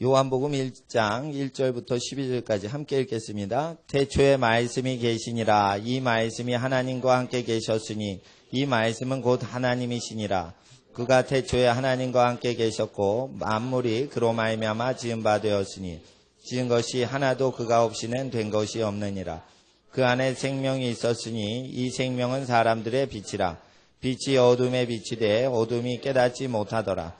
요한복음 1장 1절부터 12절까지 함께 읽겠습니다. 태초에 말씀이 계시니라. 이 말씀이 하나님과 함께 계셨으니 이 말씀은 곧 하나님이시니라. 그가 태초에 하나님과 함께 계셨고 만물이 그로 말미암아 지은 바 되었으니 지은 것이 하나도 그가 없이는 된 것이 없느니라. 그 안에 생명이 있었으니 이 생명은 사람들의 빛이라. 빛이 어둠에 비치되 어둠이 깨닫지 못하더라.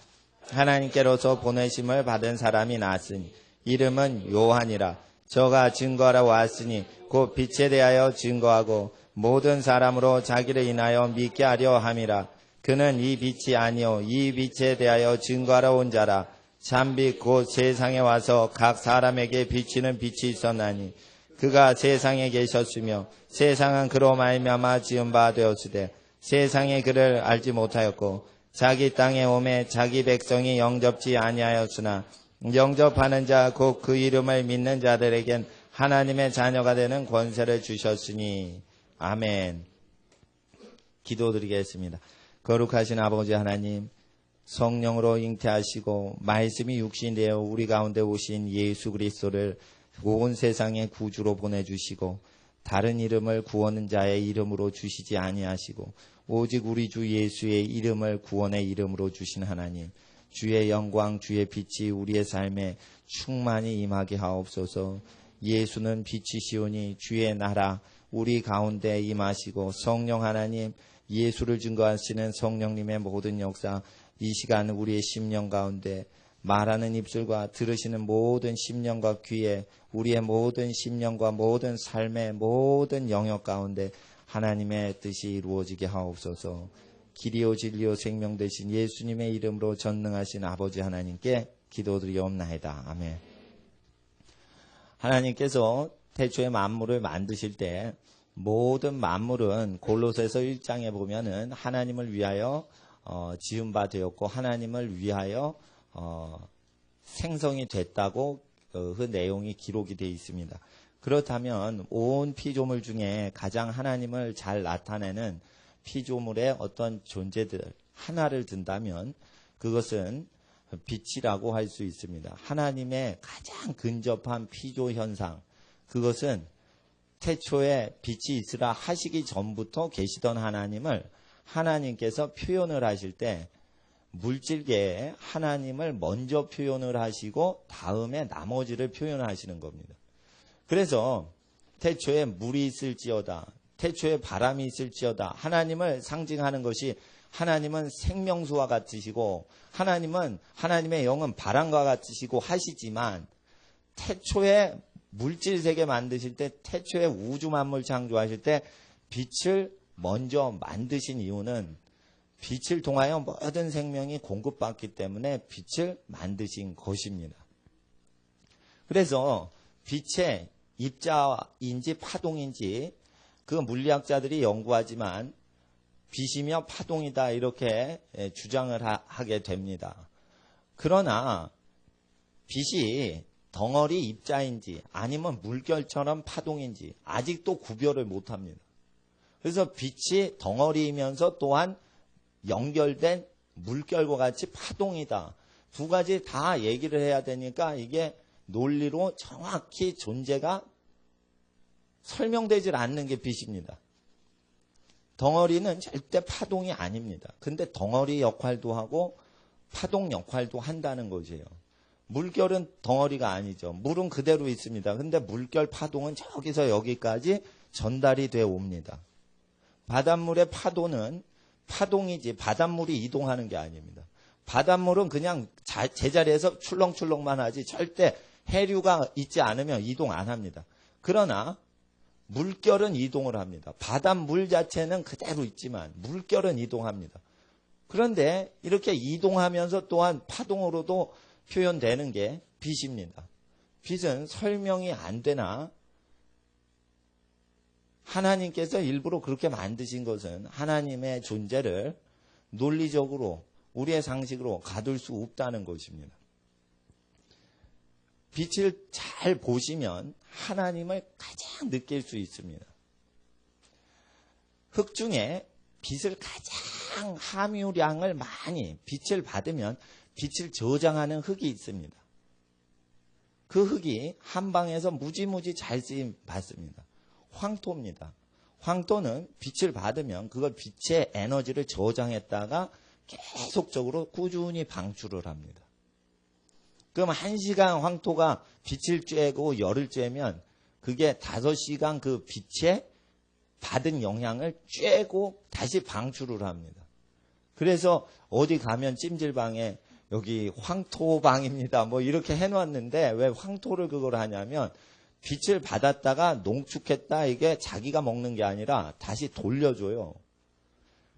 하나님께로서 보내심을 받은 사람이 나왔으니 이름은 요한이라. 저가 증거하러 왔으니 곧 빛에 대하여 증거하고 모든 사람으로 자기를 인하여 믿게 하려 함이라. 그는 이 빛이 아니요 이 빛에 대하여 증거하러 온 자라. 참빛 곧 세상에 와서 각 사람에게 비치는 빛이 있었나니 그가 세상에 계셨으며 세상은 그로 말미암아 지은 바 되었으되 세상에 그를 알지 못하였고 자기 땅에 오매 자기 백성이 영접지 아니하였으나 영접하는 자 곧 그 이름을 믿는 자들에겐 하나님의 자녀가 되는 권세를 주셨으니. 아멘. 기도드리겠습니다. 거룩하신 아버지 하나님, 성령으로 잉태하시고 말씀이 육신이 되어 우리 가운데 오신 예수 그리스도를 온 세상의 구주로 보내주시고 다른 이름을 구원은 자의 이름으로 주시지 아니하시고 오직 우리 주 예수의 이름을 구원의 이름으로 주신 하나님, 주의 영광, 주의 빛이 우리의 삶에 충만히 임하게 하옵소서. 예수는 빛이시오니 주의 나라 우리 가운데 임하시고 성령 하나님, 예수를 증거하시는 성령님의 모든 역사 이 시간 우리의 심령 가운데 말하는 입술과 들으시는 모든 심령과 귀에 우리의 모든 심령과 모든 삶의 모든 영역 가운데 하나님의 뜻이 이루어지게 하옵소서. 길이요 진리요 생명 되신 예수님의 이름으로 전능하신 아버지 하나님께 기도드리옵나이다. 아멘. 하나님께서 태초에 만물을 만드실 때 모든 만물은 골로새서 1장에 보면은 하나님을 위하여 지은 바 되었고 하나님을 위하여 생성이 됐다고 그 내용이 기록이 되어 있습니다. 그렇다면 온 피조물 중에 가장 하나님을 잘 나타내는 피조물의 어떤 존재들 하나를 든다면 그것은 빛이라고 할 수 있습니다. 하나님의 가장 근접한 피조 현상, 그것은 태초에 빛이 있으라 하시기 전부터 계시던 하나님을 하나님께서 표현을 하실 때 물질계에 하나님을 먼저 표현을 하시고 다음에 나머지를 표현하시는 겁니다. 그래서 태초에 물이 있을지어다, 태초에 바람이 있을지어다, 하나님을 상징하는 것이 하나님은 생명수와 같으시고 하나님은 하나님의 영은 바람과 같으시고 하시지만 태초에 물질세계 만드실 때 태초에 우주 만물 창조하실 때 빛을 먼저 만드신 이유는 빛을 통하여 모든 생명이 공급받기 때문에 빛을 만드신 것입니다. 그래서 빛의 입자인지 파동인지 그 물리학자들이 연구하지만 빛이며 파동이다 이렇게 주장을 하게 됩니다. 그러나 빛이 덩어리 입자인지 아니면 물결처럼 파동인지 아직도 구별을 못합니다. 그래서 빛이 덩어리이면서 또한 연결된 물결과 같이 파동이다. 두 가지 다 얘기를 해야 되니까 이게 논리로 정확히 존재가 설명되질 않는 게 빛입니다. 덩어리는 절대 파동이 아닙니다. 근데 덩어리 역할도 하고 파동 역할도 한다는 거지요. 물결은 덩어리가 아니죠. 물은 그대로 있습니다. 근데 물결 파동은 저기서 여기까지 전달이 되어 옵니다. 바닷물의 파도는 파동이지 바닷물이 이동하는 게 아닙니다. 바닷물은 그냥 제자리에서 출렁출렁만 하지 절대 해류가 있지 않으면 이동 안 합니다. 그러나 물결은 이동을 합니다. 바닷물 자체는 그대로 있지만 물결은 이동합니다. 그런데 이렇게 이동하면서 또한 파동으로도 표현되는 게 빛입니다. 빛은 설명이 안 되나 하나님께서 일부러 그렇게 만드신 것은 하나님의 존재를 논리적으로 우리의 상식으로 가둘 수 없다는 것입니다. 빛을 잘 보시면 하나님을 가장 느낄 수 있습니다. 흙 중에 빛을 가장 함유량을 많이 빛을 받으면 빛을 저장하는 흙이 있습니다. 그 흙이 한방에서 무지무지 잘 쓰임 받습니다. 황토입니다. 황토는 빛을 받으면 그걸 빛의 에너지를 저장했다가 계속적으로 꾸준히 방출을 합니다. 그럼 1시간 황토가 빛을 쬐고 열을 쬐면 그게 5시간 그 빛에 받은 영향을 쬐고 다시 방출을 합니다. 그래서 어디 가면 찜질방에 여기 황토방입니다. 뭐 이렇게 해놨는데 왜 황토를 그걸 하냐면 빛을 받았다가 농축했다 이게 자기가 먹는 게 아니라 다시 돌려줘요.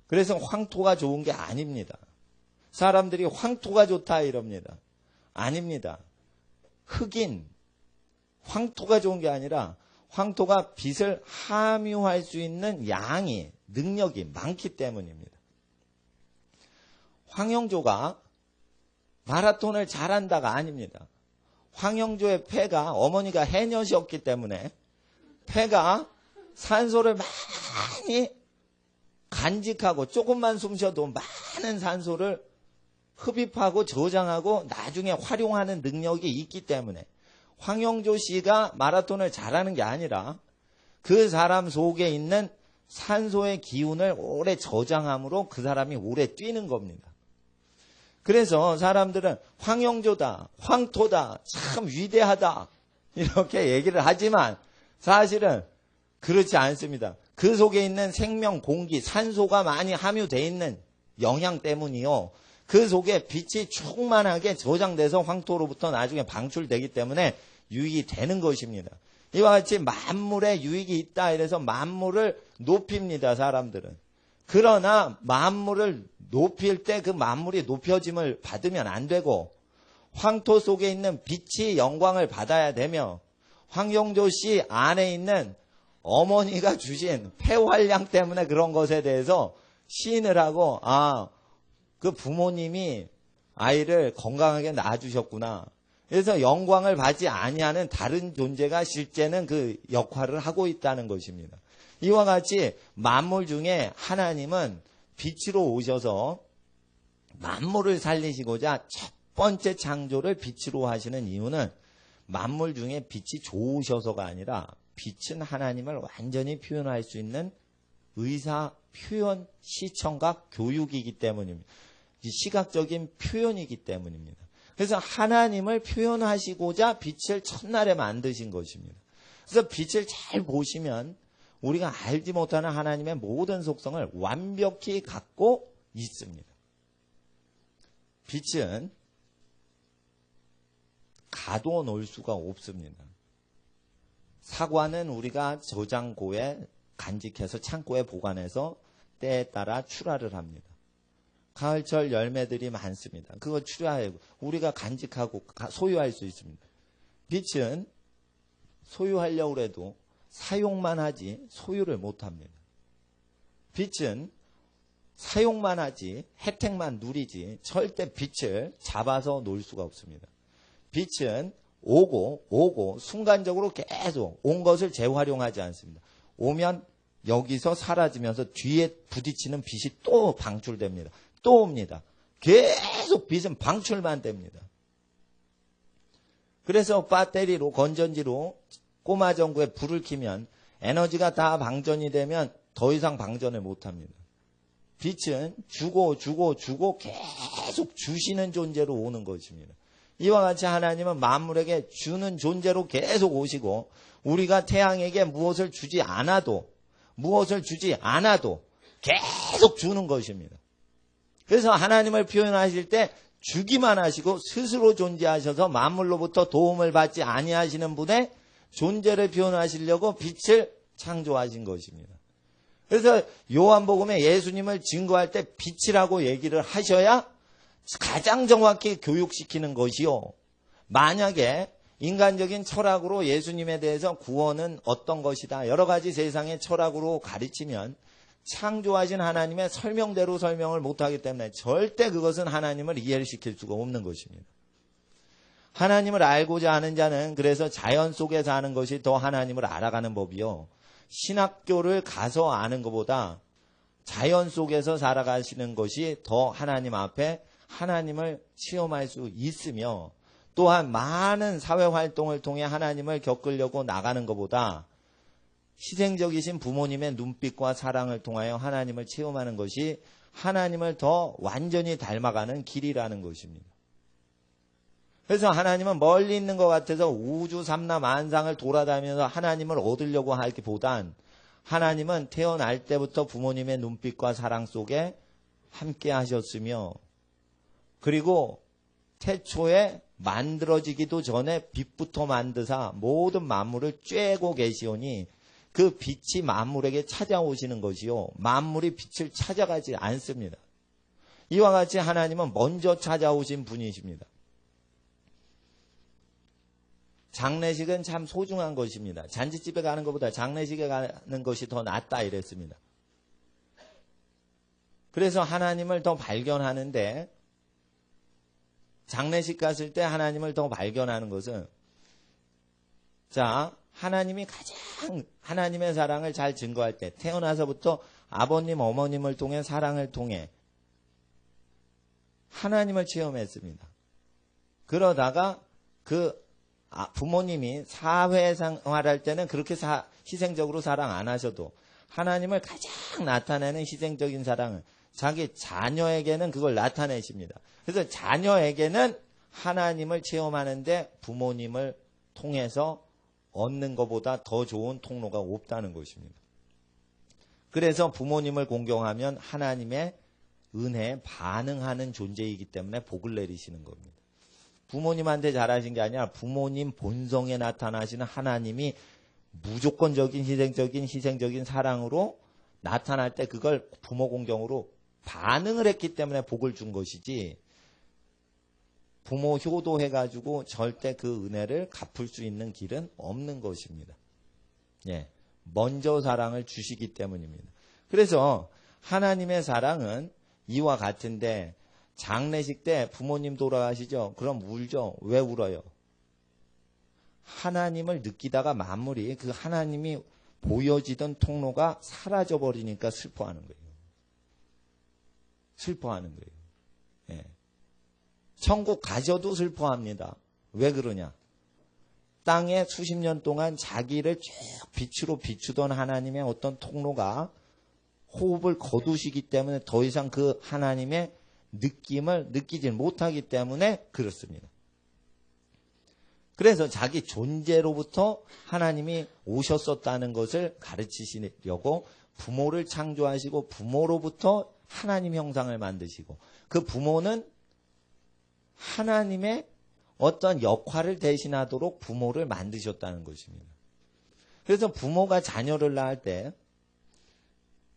그래서 황토가 좋은 게 아닙니다. 사람들이 황토가 좋다 이럽니다. 아닙니다. 흙인 황토가 좋은 게 아니라 황토가 빛을 함유할 수 있는 양이 능력이 많기 때문입니다. 황영조가 마라톤을 잘한다가 아닙니다. 황영조의 폐가 어머니가 해녀셨기 때문에 폐가 산소를 많이 간직하고 조금만 숨 쉬어도 많은 산소를 흡입하고 저장하고 나중에 활용하는 능력이 있기 때문에 황영조 씨가 마라톤을 잘하는 게 아니라 그 사람 속에 있는 산소의 기운을 오래 저장함으로 그 사람이 오래 뛰는 겁니다. 그래서 사람들은 황영조다, 황토다, 참 위대하다 이렇게 얘기를 하지만 사실은 그렇지 않습니다. 그 속에 있는 생명, 공기, 산소가 많이 함유되어 있는 영향 때문이요. 그 속에 빛이 충만하게 저장돼서 황토로부터 나중에 방출되기 때문에 유익이 되는 것입니다. 이와 같이 만물에 유익이 있다 이래서 만물을 높입니다. 사람들은. 그러나 만물을 높일 때 그 만물이 높여짐을 받으면 안 되고 황토 속에 있는 빛이 영광을 받아야 되며 황영조 씨 안에 있는 어머니가 주신 폐활량 때문에 그런 것에 대해서 시인을 하고 그 부모님이 아이를 건강하게 낳아주셨구나. 그래서 영광을 받지 아니하는 다른 존재가 실제는 그 역할을 하고 있다는 것입니다. 이와 같이 만물 중에 하나님은 빛으로 오셔서 만물을 살리시고자 첫 번째 창조를 빛으로 하시는 이유는 만물 중에 빛이 좋으셔서가 아니라 빛은 하나님을 완전히 표현할 수 있는 의사, 표현, 시청각, 교육이기 때문입니다. 시각적인 표현이기 때문입니다. 그래서 하나님을 표현하시고자 빛을 첫날에 만드신 것입니다. 그래서 빛을 잘 보시면 우리가 알지 못하는 하나님의 모든 속성을 완벽히 갖고 있습니다. 빛은 가둬놓을 수가 없습니다. 사과는 우리가 저장고에 간직해서 창고에 보관해서 때에 따라 출하를 합니다. 가을철 열매들이 많습니다. 그거 출하하고 우리가 간직하고 소유할 수 있습니다. 빛은 소유하려고 해도 사용만 하지 소유를 못합니다. 빛은 사용만 하지 혜택만 누리지 절대 빛을 잡아서 놓을 수가 없습니다. 빛은 오고 순간적으로 계속 온 것을 재활용하지 않습니다. 오면 여기서 사라지면서 뒤에 부딪히는 빛이 또 방출됩니다. 또 옵니다. 계속 빛은 방출만 됩니다. 그래서 배터리로 건전지로 꼬마 전구에 불을 켜면 에너지가 다 방전이 되면 더 이상 방전을 못합니다. 빛은 주고 계속 주시는 존재로 오는 것입니다. 이와 같이 하나님은 만물에게 주는 존재로 계속 오시고 우리가 태양에게 무엇을 주지 않아도 계속 주는 것입니다. 그래서 하나님을 표현하실 때 주기만 하시고 스스로 존재하셔서 만물로부터 도움을 받지 아니하시는 분의 존재를 표현하시려고 빛을 창조하신 것입니다. 그래서 요한복음에 예수님을 증거할 때 빛이라고 얘기를 하셔야 가장 정확히 교육시키는 것이요. 만약에 인간적인 철학으로 예수님에 대해서 구원은 어떤 것이다. 여러 가지 세상의 철학으로 가르치면 창조하신 하나님의 설명대로 설명을 못하기 때문에 절대 그것은 하나님을 이해를 시킬 수가 없는 것입니다. 하나님을 알고자 하는 자는 그래서 자연 속에 사는 것이 더 하나님을 알아가는 법이요. 신학교를 가서 아는 것보다 자연 속에서 살아가시는 것이 더 하나님 앞에 하나님을 체험할 수 있으며 또한 많은 사회활동을 통해 하나님을 겪으려고 나가는 것보다 희생적이신 부모님의 눈빛과 사랑을 통하여 하나님을 체험하는 것이 하나님을 더 완전히 닮아가는 길이라는 것입니다. 그래서 하나님은 멀리 있는 것 같아서 우주 삼라만상을 돌아다니면서 하나님을 얻으려고 하기보단 하나님은 태어날 때부터 부모님의 눈빛과 사랑 속에 함께 하셨으며 그리고 태초에 만들어지기도 전에 빛부터 만드사 모든 만물을 쬐고 계시오니 그 빛이 만물에게 찾아오시는 것이요 만물이 빛을 찾아가지 않습니다. 이와 같이 하나님은 먼저 찾아오신 분이십니다. 장례식은 참 소중한 것입니다. 잔치집에 가는 것보다 장례식에 가는 것이 더 낫다 이랬습니다. 그래서 하나님을 더 발견하는데 장례식 갔을 때 하나님을 더 발견하는 것은 자 하나님이 가장 하나님의 사랑을 잘 증거할 때 태어나서부터 아버님 어머님을 통해 사랑을 통해 하나님을 체험했습니다. 그러다가 그 부모님이 사회생활할 때는 그렇게 희생적으로 사랑 안 하셔도 하나님을 가장 나타내는 희생적인 사랑을 자기 자녀에게는 그걸 나타내십니다. 그래서 자녀에게는 하나님을 체험하는데 부모님을 통해서 얻는 것보다 더 좋은 통로가 없다는 것입니다. 그래서 부모님을 공경하면 하나님의 은혜에 반응하는 존재이기 때문에 복을 내리시는 겁니다. 부모님한테 잘하신 게 아니라 부모님 본성에 나타나시는 하나님이 무조건적인 희생적인 사랑으로 나타날 때 그걸 부모 공경으로 반응을 했기 때문에 복을 준 것이지 부모 효도해가지고 절대 그 은혜를 갚을 수 있는 길은 없는 것입니다. 예, 먼저 사랑을 주시기 때문입니다. 그래서 하나님의 사랑은 이와 같은데 장례식 때 부모님 돌아가시죠? 그럼 울죠? 왜 울어요? 하나님을 느끼다가 만물이 그 하나님이 보여지던 통로가 사라져버리니까 슬퍼하는 거예요. 슬퍼하는 거예요. 예. 천국 가셔도 슬퍼합니다. 왜 그러냐? 땅에 수십 년 동안 자기를 쭉 빛으로 비추던 하나님의 어떤 통로가 호흡을 거두시기 때문에 더 이상 그 하나님의 느낌을 느끼지 못하기 때문에 그렇습니다. 그래서 자기 존재로부터 하나님이 오셨었다는 것을 가르치시려고 부모를 창조하시고 부모로부터 하나님 형상을 만드시고 그 부모는 하나님의 어떤 역할을 대신하도록 부모를 만드셨다는 것입니다. 그래서 부모가 자녀를 낳을 때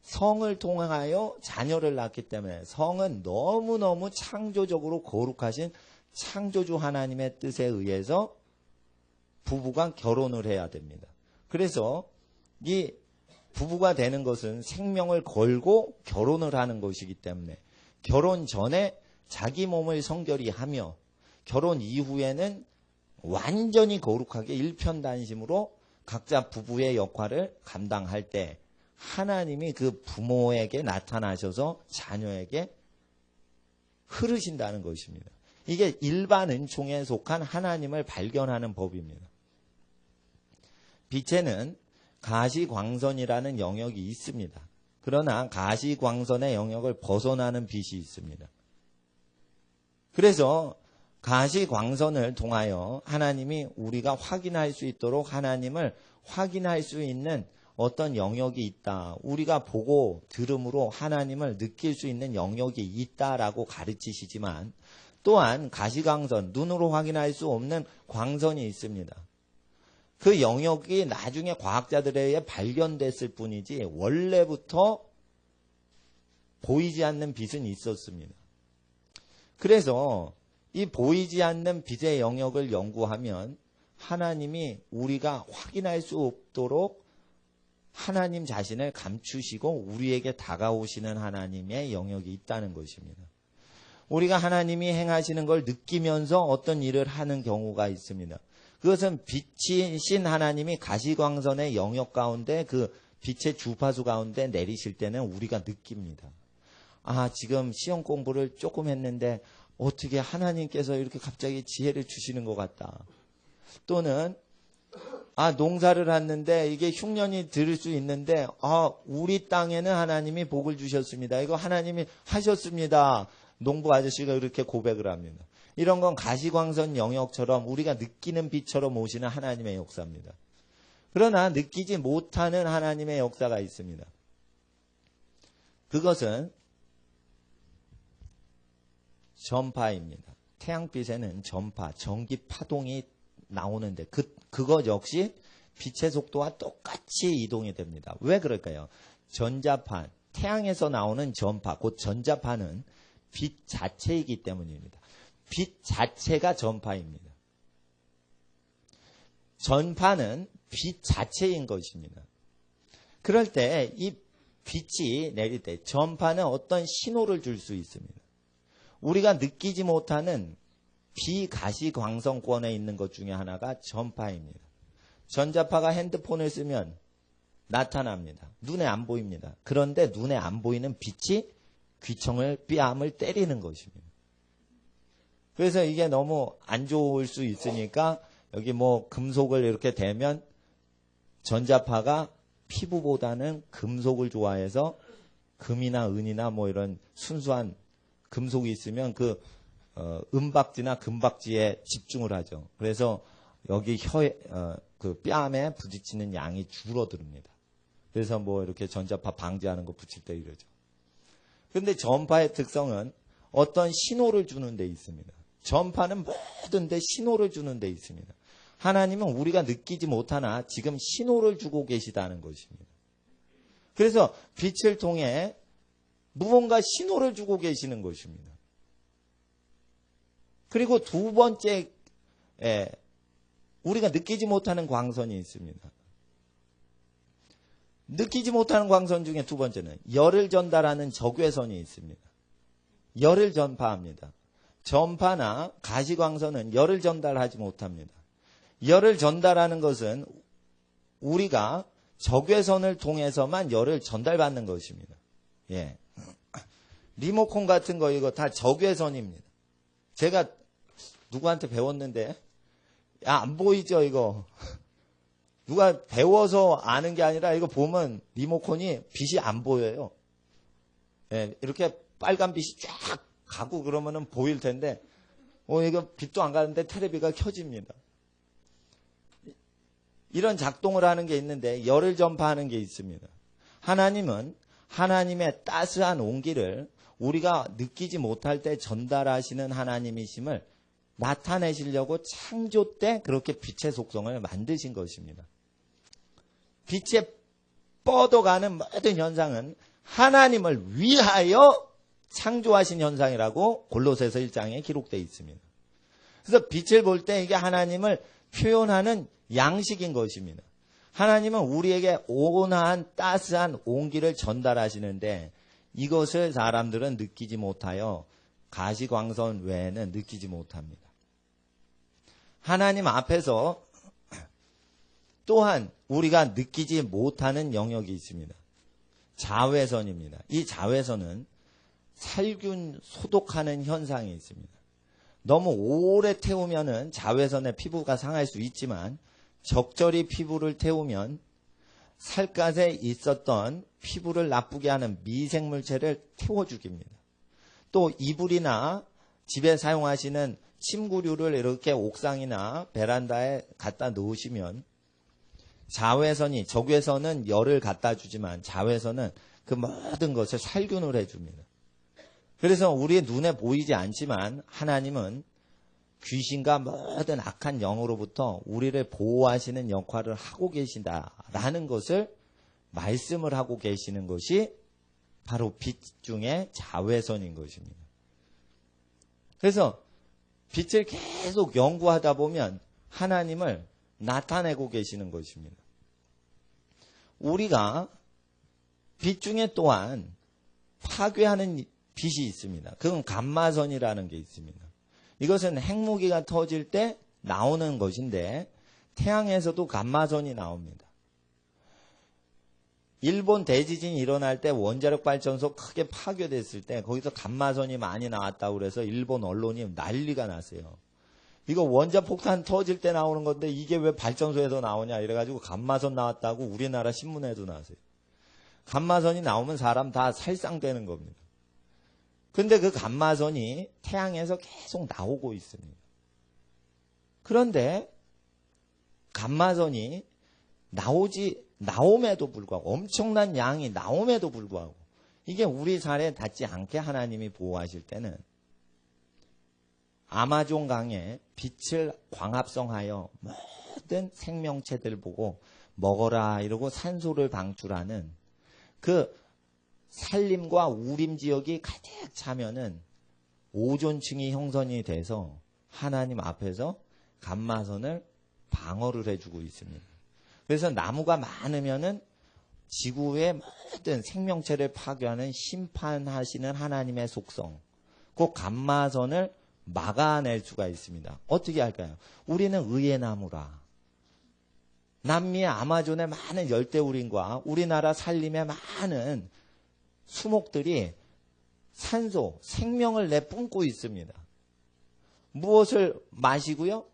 성을 통하여 자녀를 낳기 때문에 성은 너무너무 창조적으로 거룩하신 창조주 하나님의 뜻에 의해서 부부가 결혼을 해야 됩니다. 그래서 이 부부가 되는 것은 생명을 걸고 결혼을 하는 것이기 때문에 결혼 전에 자기 몸을 성결히 하며 결혼 이후에는 완전히 거룩하게 일편단심으로 각자 부부의 역할을 감당할 때 하나님이 그 부모에게 나타나셔서 자녀에게 흐르신다는 것입니다. 이게 일반 은총에 속한 하나님을 발견하는 법입니다. 빛에는 가시광선이라는 영역이 있습니다. 그러나 가시광선의 영역을 벗어나는 빛이 있습니다. 그래서 가시광선을 통하여 하나님이 우리가 확인할 수 있도록 하나님을 확인할 수 있는 어떤 영역이 있다. 우리가 보고 들음으로 하나님을 느낄 수 있는 영역이 있다라고 가르치시지만 또한 가시광선, 눈으로 확인할 수 없는 광선이 있습니다. 그 영역이 나중에 과학자들에 의해 발견됐을 뿐이지 원래부터 보이지 않는 빛은 있었습니다. 그래서 이 보이지 않는 빛의 영역을 연구하면 하나님이 우리가 확인할 수 없도록 하나님 자신을 감추시고 우리에게 다가오시는 하나님의 영역이 있다는 것입니다. 우리가 하나님이 행하시는 걸 느끼면서 어떤 일을 하는 경우가 있습니다. 그것은 빛이신 하나님이 가시광선의 영역 가운데 그 빛의 주파수 가운데 내리실 때는 우리가 느낍니다. 지금 시험 공부를 조금 했는데 어떻게 하나님께서 이렇게 갑자기 지혜를 주시는 것 같다. 또는 농사를 했는데 이게 흉년이 들 수 있는데 우리 땅에는 하나님이 복을 주셨습니다. 이거 하나님이 하셨습니다. 농부 아저씨가 이렇게 고백을 합니다. 이런 건 가시광선 영역처럼 우리가 느끼는 빛처럼 오시는 하나님의 역사입니다. 그러나 느끼지 못하는 하나님의 역사가 있습니다. 그것은 전파입니다. 태양빛에는 전파, 전기 파동이 나오는데 그것 역시 빛의 속도와 똑같이 이동이 됩니다. 왜 그럴까요? 전자파, 태양에서 나오는 전파, 곧 전자파는 빛 자체이기 때문입니다. 빛 자체가 전파입니다. 전파는 빛 자체인 것입니다. 그럴 때 이 빛이 내릴 때 전파는 어떤 신호를 줄 수 있습니다. 우리가 느끼지 못하는 비가시광선권에 있는 것 중에 하나가 전파입니다. 전자파가 핸드폰을 쓰면 나타납니다. 눈에 안 보입니다. 그런데 눈에 안 보이는 빛이 귀청을, 뺨을 때리는 것입니다. 그래서 이게 너무 안 좋을 수 있으니까 여기 금속을 이렇게 대면 전자파가 피부보다는 금속을 좋아해서 금이나 은이나 이런 순수한 금속이 있으면 은박지나 금박지에 집중을 하죠. 그래서 여기 뺨에 부딪히는 양이 줄어듭니다. 그래서 이렇게 전자파 방지하는 거 붙일 때 이러죠. 그런데 전파의 특성은 어떤 신호를 주는 데 있습니다. 전파는 모든 데 신호를 주는 데 있습니다. 하나님은 우리가 느끼지 못하나 지금 신호를 주고 계시다는 것입니다. 그래서 빛을 통해 무언가 신호를 주고 계시는 것입니다. 그리고 두 번째, 우리가 느끼지 못하는 광선이 있습니다. 느끼지 못하는 광선 중에 두 번째는 열을 전달하는 적외선이 있습니다. 열을 전파합니다. 전파나 가시광선은 열을 전달하지 못합니다. 열을 전달하는 것은 우리가 적외선을 통해서만 열을 전달받는 것입니다. 예. 리모컨 같은 거 이거 다 적외선입니다. 제가 누구한테 배웠는데 안 보이죠 이거. 누가 배워서 아는 게 아니라 이거 보면 리모컨이 빛이 안 보여요. 예, 이렇게 빨간 빛이 쫙 가고 그러면은 보일 텐데 이거 빛도 안 가는데 테레비가 켜집니다. 이런 작동을 하는 게 있는데 열을 전파하는 게 있습니다. 하나님은 하나님의 따스한 온기를 우리가 느끼지 못할 때 전달하시는 하나님이심을 나타내시려고 창조 때 그렇게 빛의 속성을 만드신 것입니다. 빛에 뻗어가는 모든 현상은 하나님을 위하여 창조하신 현상이라고 골로새서 1장에 기록되어 있습니다. 그래서 빛을 볼 때 이게 하나님을 표현하는 양식인 것입니다. 하나님은 우리에게 온화한 따스한 온기를 전달하시는데 이것을 사람들은 느끼지 못하여 가시광선 외에는 느끼지 못합니다. 하나님 앞에서 또한 우리가 느끼지 못하는 영역이 있습니다. 자외선입니다. 이 자외선은 살균 소독하는 현상이 있습니다. 너무 오래 태우면은 자외선에 피부가 상할 수 있지만 적절히 피부를 태우면 살갗에 있었던 피부를 나쁘게 하는 미생물체를 태워죽입니다. 또 이불이나 집에 사용하시는 침구류를 이렇게 옥상이나 베란다에 갖다 놓으시면 자외선이, 적외선은 열을 갖다 주지만 자외선은 그 모든 것을 살균을 해줍니다. 그래서 우리의 눈에 보이지 않지만 하나님은 귀신과 모든 악한 영으로부터 우리를 보호하시는 역할을 하고 계신다라는 것을 말씀을 하고 계시는 것이 바로 빛 중에 자외선인 것입니다. 그래서 빛을 계속 연구하다 보면 하나님을 나타내고 계시는 것입니다. 우리가 빛 중에 또한 파괴하는 빛이 있습니다. 그건 감마선이라는 게 있습니다. 이것은 핵무기가 터질 때 나오는 것인데 태양에서도 감마선이 나옵니다. 일본 대지진이 일어날 때 원자력 발전소 크게 파괴됐을 때 거기서 감마선이 많이 나왔다고 그래서 일본 언론이 난리가 났어요. 이거 원자폭탄 터질 때 나오는 건데 이게 왜 발전소에서 나오냐 이래가지고 감마선 나왔다고 우리나라 신문에도 나왔어요. 감마선이 나오면 사람 다 살상되는 겁니다. 근데 그 감마선이 태양에서 계속 나오고 있습니다. 그런데 감마선이 나옴에도 불구하고 엄청난 양이 나옴에도 불구하고 이게 우리 살에 닿지 않게 하나님이 보호하실 때는 아마존 강에 빛을 광합성하여 모든 생명체들 보고 먹어라 이러고 산소를 방출하는 그 산림과 우림 지역이 가득 차면은 오존층이 형성이 돼서 하나님 앞에서 감마선을 방어를 해주고 있습니다. 그래서 나무가 많으면은 지구의 모든 생명체를 파괴하는 심판하시는 하나님의 속성, 그 감마선을 막아낼 수가 있습니다. 어떻게 할까요? 우리는 의의 나무라. 남미의 아마존의 많은 열대우림과 우리나라 산림의 많은 수목들이 산소, 생명을 내뿜고 있습니다. 무엇을 마시고요?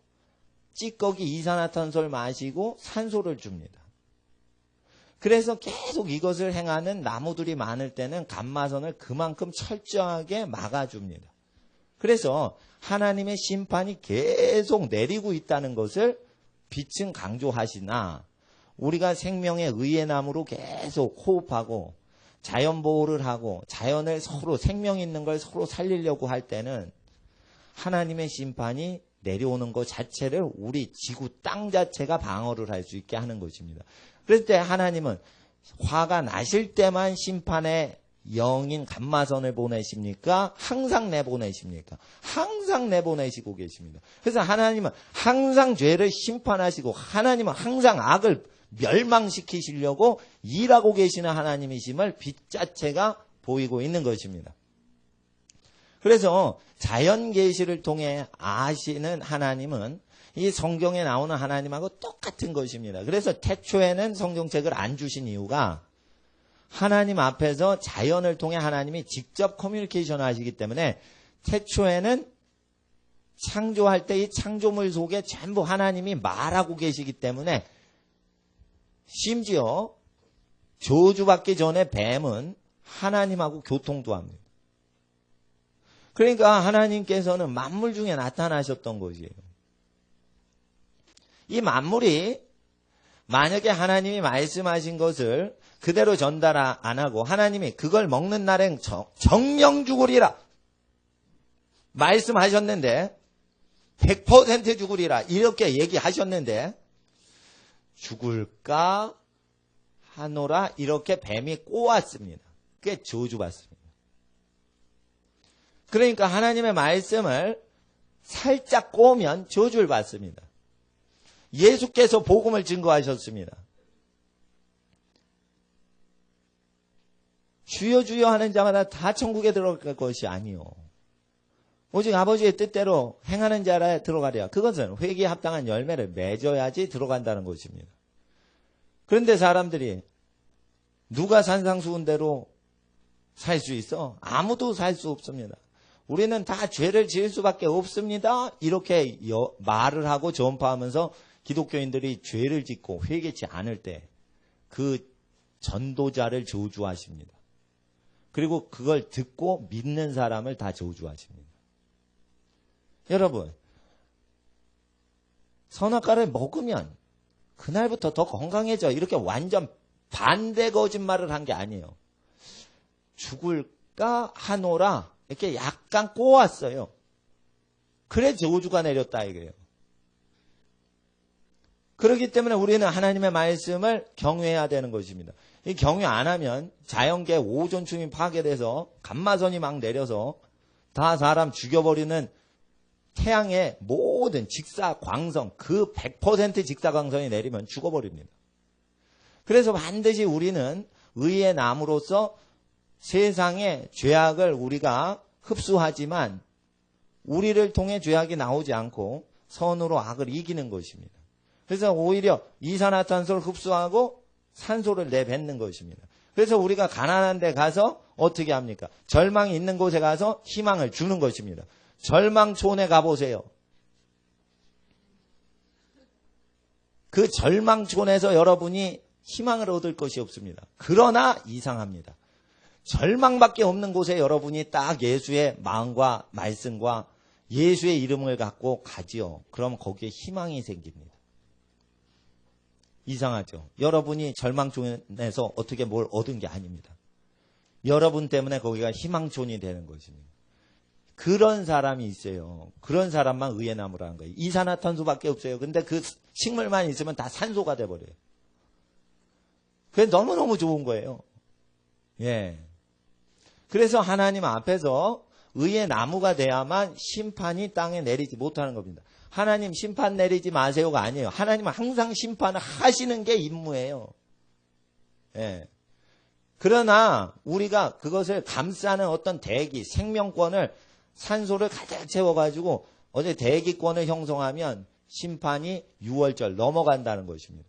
찌꺼기 이산화탄소를 마시고 산소를 줍니다. 그래서 계속 이것을 행하는 나무들이 많을 때는 감마선을 그만큼 철저하게 막아줍니다. 그래서 하나님의 심판이 계속 내리고 있다는 것을 빛은 강조하시나 우리가 생명의 의의 나무로 계속 호흡하고 자연 보호를 하고 자연을 서로 생명 있는 걸 서로 살리려고 할 때는 하나님의 심판이 내려오는 것 자체를 우리 지구 땅 자체가 방어를 할 수 있게 하는 것입니다. 그럴 때 하나님은 화가 나실 때만 심판의 영인 감마선을 보내십니까? 항상 내보내십니까? 항상 내보내시고 계십니다. 그래서 하나님은 항상 죄를 심판하시고 하나님은 항상 악을 멸망시키시려고 일하고 계시는 하나님이심을 빛 자체가 보이고 있는 것입니다. 그래서 자연 계시를 통해 아시는 하나님은 이 성경에 나오는 하나님하고 똑같은 것입니다. 그래서 태초에는 성경책을 안 주신 이유가 하나님 앞에서 자연을 통해 하나님이 직접 커뮤니케이션 하시기 때문에 태초에는 창조할 때 이 창조물 속에 전부 하나님이 말하고 계시기 때문에 심지어 저주받기 전에 뱀은 하나님하고 교통도 합니다. 그러니까 하나님께서는 만물 중에 나타나셨던 것이에요. 이 만물이 만약에 하나님이 말씀하신 것을 그대로 전달 안 하고 하나님이 그걸 먹는 날엔 정령 죽으리라 말씀하셨는데 100% 죽으리라 이렇게 얘기하셨는데 죽을까 하노라 이렇게 뱀이 꼬았습니다. 그게 저주받습니다. 그러니까 하나님의 말씀을 살짝 꼬면 저주를 받습니다. 예수께서 복음을 증거하셨습니다. 주여 주여 하는 자마다 다 천국에 들어갈 것이 아니요. 오직 아버지의 뜻대로 행하는 자라 들어가랴. 그것은 회개에 합당한 열매를 맺어야지 들어간다는 것입니다. 그런데 사람들이 누가 산상수훈대로 살 수 있어? 아무도 살 수 없습니다. 우리는 다 죄를 지을 수밖에 없습니다. 이렇게 말을 하고 전파하면서 기독교인들이 죄를 짓고 회개치 않을 때 그 전도자를 저주하십니다. 그리고 그걸 듣고 믿는 사람을 다 저주하십니다. 여러분, 선악과를 먹으면 그날부터 더 건강해져. 이렇게 완전 반대 거짓말을 한 게 아니에요. 죽을까 하노라 이렇게 약간 꼬았어요. 그래 저주가 내렸다 이거예요. 그렇기 때문에 우리는 하나님의 말씀을 경외해야 되는 것입니다. 이 경외 안 하면 자연계 오존층이 파괴돼서 감마선이 막 내려서 다 사람 죽여버리는 태양의 모든 직사 광선 그 100% 직사 광선이 내리면 죽어버립니다. 그래서 반드시 우리는 의의 나무로서 세상의 죄악을 우리가 흡수하지만 우리를 통해 죄악이 나오지 않고 선으로 악을 이기는 것입니다. 그래서 오히려 이산화탄소를 흡수하고 산소를 내뱉는 것입니다. 그래서 우리가 가난한 데 가서 어떻게 합니까? 절망이 있는 곳에 가서 희망을 주는 것입니다. 절망촌에 가보세요. 그 절망촌에서 여러분이 희망을 얻을 것이 없습니다. 그러나 이상합니다. 절망밖에 없는 곳에 여러분이 딱 예수의 마음과 말씀과 예수의 이름을 갖고 가지요. 그럼 거기에 희망이 생깁니다. 이상하죠. 여러분이 절망촌에서 어떻게 뭘 얻은 게 아닙니다. 여러분 때문에 거기가 희망촌이 되는 것입니다. 그런 사람이 있어요. 그런 사람만 의의 나무라는 거예요. 이산화탄소밖에 없어요. 근데 그 식물만 있으면 다 산소가 돼버려요. 그게 너무너무 좋은 거예요. 예. 그래서 하나님 앞에서 의의 나무가 돼야만 심판이 땅에 내리지 못하는 겁니다. 하나님 심판 내리지 마세요가 아니에요. 하나님은 항상 심판을 하시는 게 임무예요. 예. 그러나 우리가 그것을 감싸는 어떤 대기, 생명권을 산소를 가득 채워가지고 어제 대기권을 형성하면 심판이 6월절 넘어간다는 것입니다.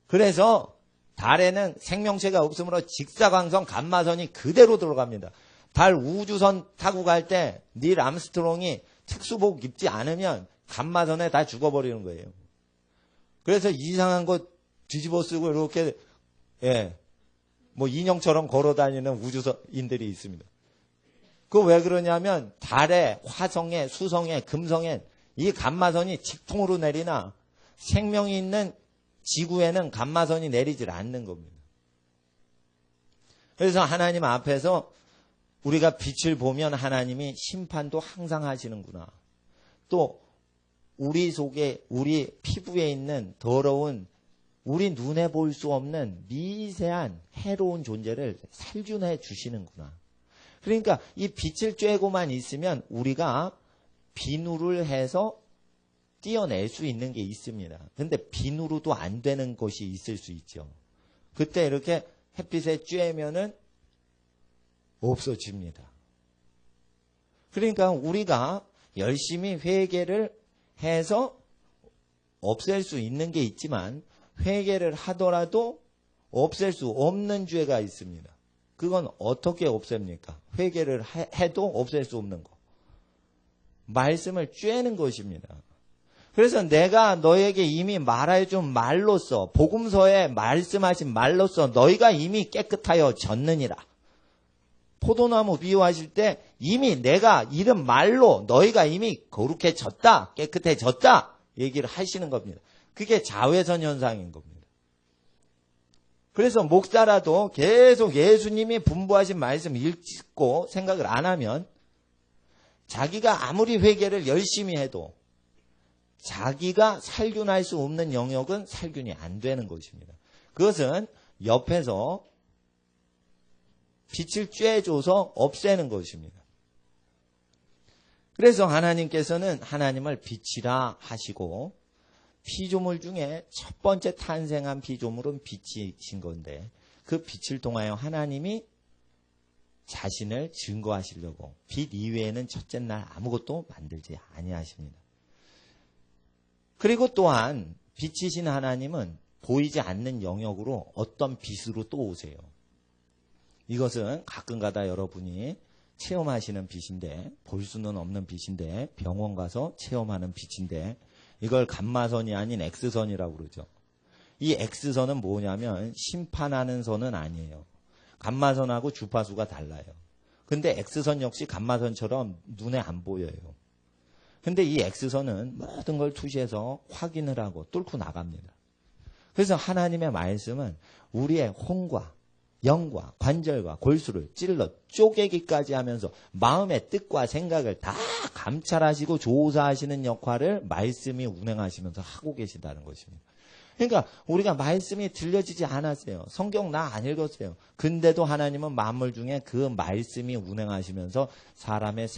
그래서 달에는 생명체가 없으므로 직사광선 감마선이 그대로 들어갑니다. 달 우주선 타고 갈 때 닐 암스트롱이 특수복 입지 않으면 감마선에 다 죽어버리는 거예요. 그래서 이상한 거 뒤집어 쓰고 이렇게 뭐 인형처럼 걸어다니는 우주선인들이 있습니다. 그거 왜 그러냐면 달에, 화성에, 수성에, 금성에 이 감마선이 직통으로 내리나 생명이 있는 지구에는 감마선이 내리질 않는 겁니다. 그래서 하나님 앞에서 우리가 빛을 보면 하나님이 심판도 항상 하시는구나. 또 우리 속에, 우리 피부에 있는 더러운, 우리 눈에 볼 수 없는 미세한 해로운 존재를 살균해 주시는구나. 그러니까 이 빛을 쬐고만 있으면 우리가 비누를 해서 띄어낼 수 있는 게 있습니다. 근데 비누로도 안 되는 것이 있을 수 있죠. 그때 이렇게 햇빛에 쬐면은 없어집니다. 그러니까 우리가 열심히 회개를 해서 없앨 수 있는 게 있지만 회개를 하더라도 없앨 수 없는 죄가 있습니다. 그건 어떻게 없앱니까? 회개를 해도 없앨 수 없는 거. 말씀을 쬐는 것입니다. 그래서 내가 너에게 이미 말해준 말로써, 복음서에 말씀하신 말로써 너희가 이미 깨끗하여 졌느니라. 포도나무 비유하실 때 이미 내가 이른 말로 너희가 이미 거룩해졌다, 깨끗해졌다 얘기를 하시는 겁니다. 그게 자외선 현상인 겁니다. 그래서 목사라도 계속 예수님이 분부하신 말씀 읽고 생각을 안 하면 자기가 아무리 회개를 열심히 해도 자기가 살균할 수 없는 영역은 살균이 안 되는 것입니다. 그것은 옆에서 빛을 쬐줘서 없애는 것입니다. 그래서 하나님께서는 하나님을 빛이라 하시고 피조물 중에 첫 번째 탄생한 피조물은 빛이신 건데 그 빛을 통하여 하나님이 자신을 증거하시려고 빛 이외에는 첫째 날 아무것도 만들지 아니하십니다. 그리고 또한 빛이신 하나님은 보이지 않는 영역으로 어떤 빛으로 또 오세요. 이것은 가끔가다 여러분이 체험하시는 빛인데 볼 수는 없는 빛인데 병원 가서 체험하는 빛인데 이걸 감마선이 아닌 X선이라고 그러죠. 이 X선은 뭐냐면 심판하는 선은 아니에요. 감마선하고 주파수가 달라요. 근데 X선 역시 감마선처럼 눈에 안 보여요. 근데 이 X선은 모든 걸 투시해서 확인을 하고 뚫고 나갑니다. 그래서 하나님의 말씀은 우리의 혼과 영과 관절과 골수를 찔러 쪼개기까지 하면서 마음의 뜻과 생각을 다 감찰하시고 조사하시는 역할을 말씀이 운행하시면서 하고 계신다는 것입니다. 그러니까 우리가 말씀이 들려지지 않았어요. 성경 나 안 읽었어요. 근데도 하나님은 만물 중에 그 말씀이 운행하시면서 사람의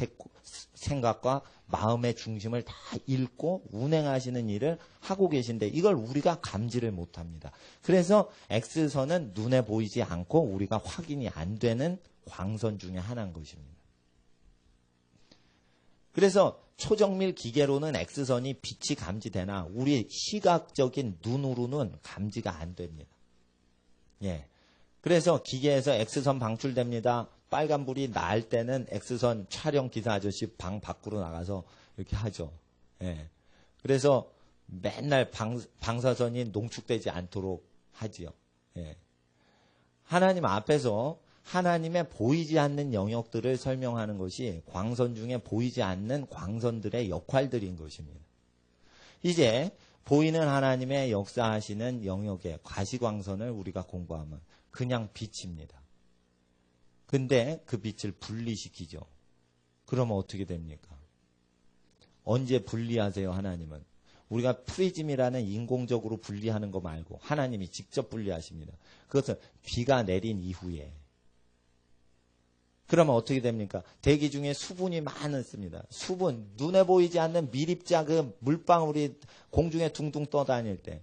생각과 마음의 중심을 다 읽고 운행하시는 일을 하고 계신데 이걸 우리가 감지를 못합니다. 그래서 X선은 눈에 보이지 않고 우리가 확인이 안 되는 광선 중에 하나인 것입니다. 그래서 초정밀 기계로는 X선이 빛이 감지되나 우리 시각적인 눈으로는 감지가 안 됩니다. 예. 그래서 기계에서 X선 방출됩니다. 빨간불이 날 때는 X선 촬영 기사 아저씨 방 밖으로 나가서 이렇게 하죠. 예. 그래서 맨날 방사선이 농축되지 않도록 하지요. 예. 하나님 앞에서 하나님의 보이지 않는 영역들을 설명하는 것이 광선 중에 보이지 않는 광선들의 역할들인 것입니다. 이제 보이는 하나님의 역사하시는 영역의 과시광선을 우리가 공부하면 그냥 빛입니다. 근데 그 빛을 분리시키죠. 그러면 어떻게 됩니까? 언제 분리하세요, 하나님은? 우리가 프리즘이라는 인공적으로 분리하는 거 말고 하나님이 직접 분리하십니다. 그것은 비가 내린 이후에. 그러면 어떻게 됩니까? 대기 중에 수분이 많습니다. 수분, 눈에 보이지 않는 미립자 그 물방울이 공중에 둥둥 떠다닐 때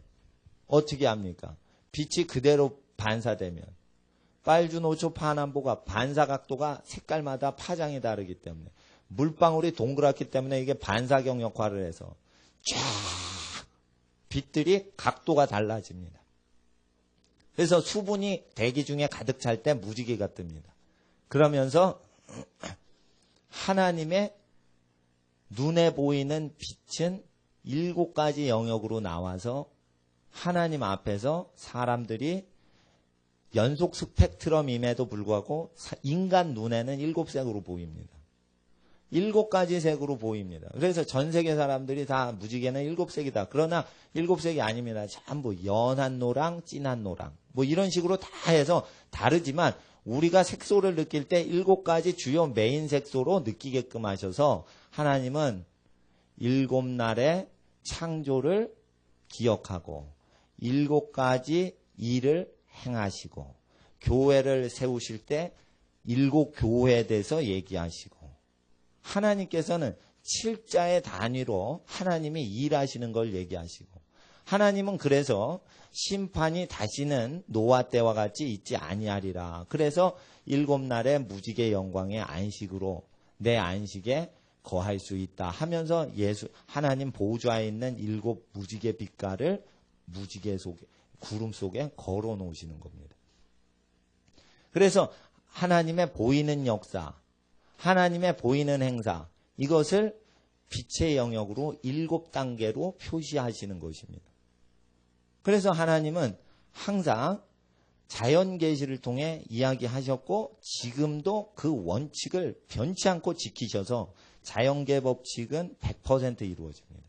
어떻게 합니까? 빛이 그대로 반사되면 빨주노초 파남보가 반사각도가 색깔마다 파장이 다르기 때문에 물방울이 동그랗기 때문에 이게 반사경 역할을 해서 쫙 빛들이 각도가 달라집니다. 그래서 수분이 대기 중에 가득 찰 때 무지개가 뜹니다. 그러면서 하나님의 눈에 보이는 빛은 7가지 영역으로 나와서 하나님 앞에서 사람들이 연속 스펙트럼임에도 불구하고 인간 눈에는 7색으로 보입니다. 7가지 색으로 보입니다. 그래서 전 세계 사람들이 다 무지개는 7색이다. 그러나 7색이 아닙니다. 전부 연한 노랑, 진한 노랑. 뭐 이런 식으로 다 해서 다르지만 우리가 색소를 느낄 때 7가지 주요 메인 색소로 느끼게끔 하셔서 하나님은 7날의 창조를 기억하고 7가지 일을 행하시고 교회를 세우실 때 7교회에 대해서 얘기하시고 하나님께서는 7자의 단위로 하나님이 일하시는 걸 얘기하시고 하나님은 그래서 심판이 다시는 노아 때와 같이 있지 아니하리라. 그래서 7날의 무지개 영광의 안식으로 내 안식에 거할 수 있다 하면서 하나님 보좌에 있는 7 무지개 빛깔을 무지개 속에 구름 속에 걸어 놓으시는 겁니다. 그래서 하나님의 보이는 역사, 하나님의 보이는 행사, 이것을 빛의 영역으로 7단계로 표시하시는 것입니다. 그래서 하나님은 항상 자연 계시를 통해 이야기하셨고 지금도 그 원칙을 변치 않고 지키셔서 자연계 법칙은 100% 이루어집니다.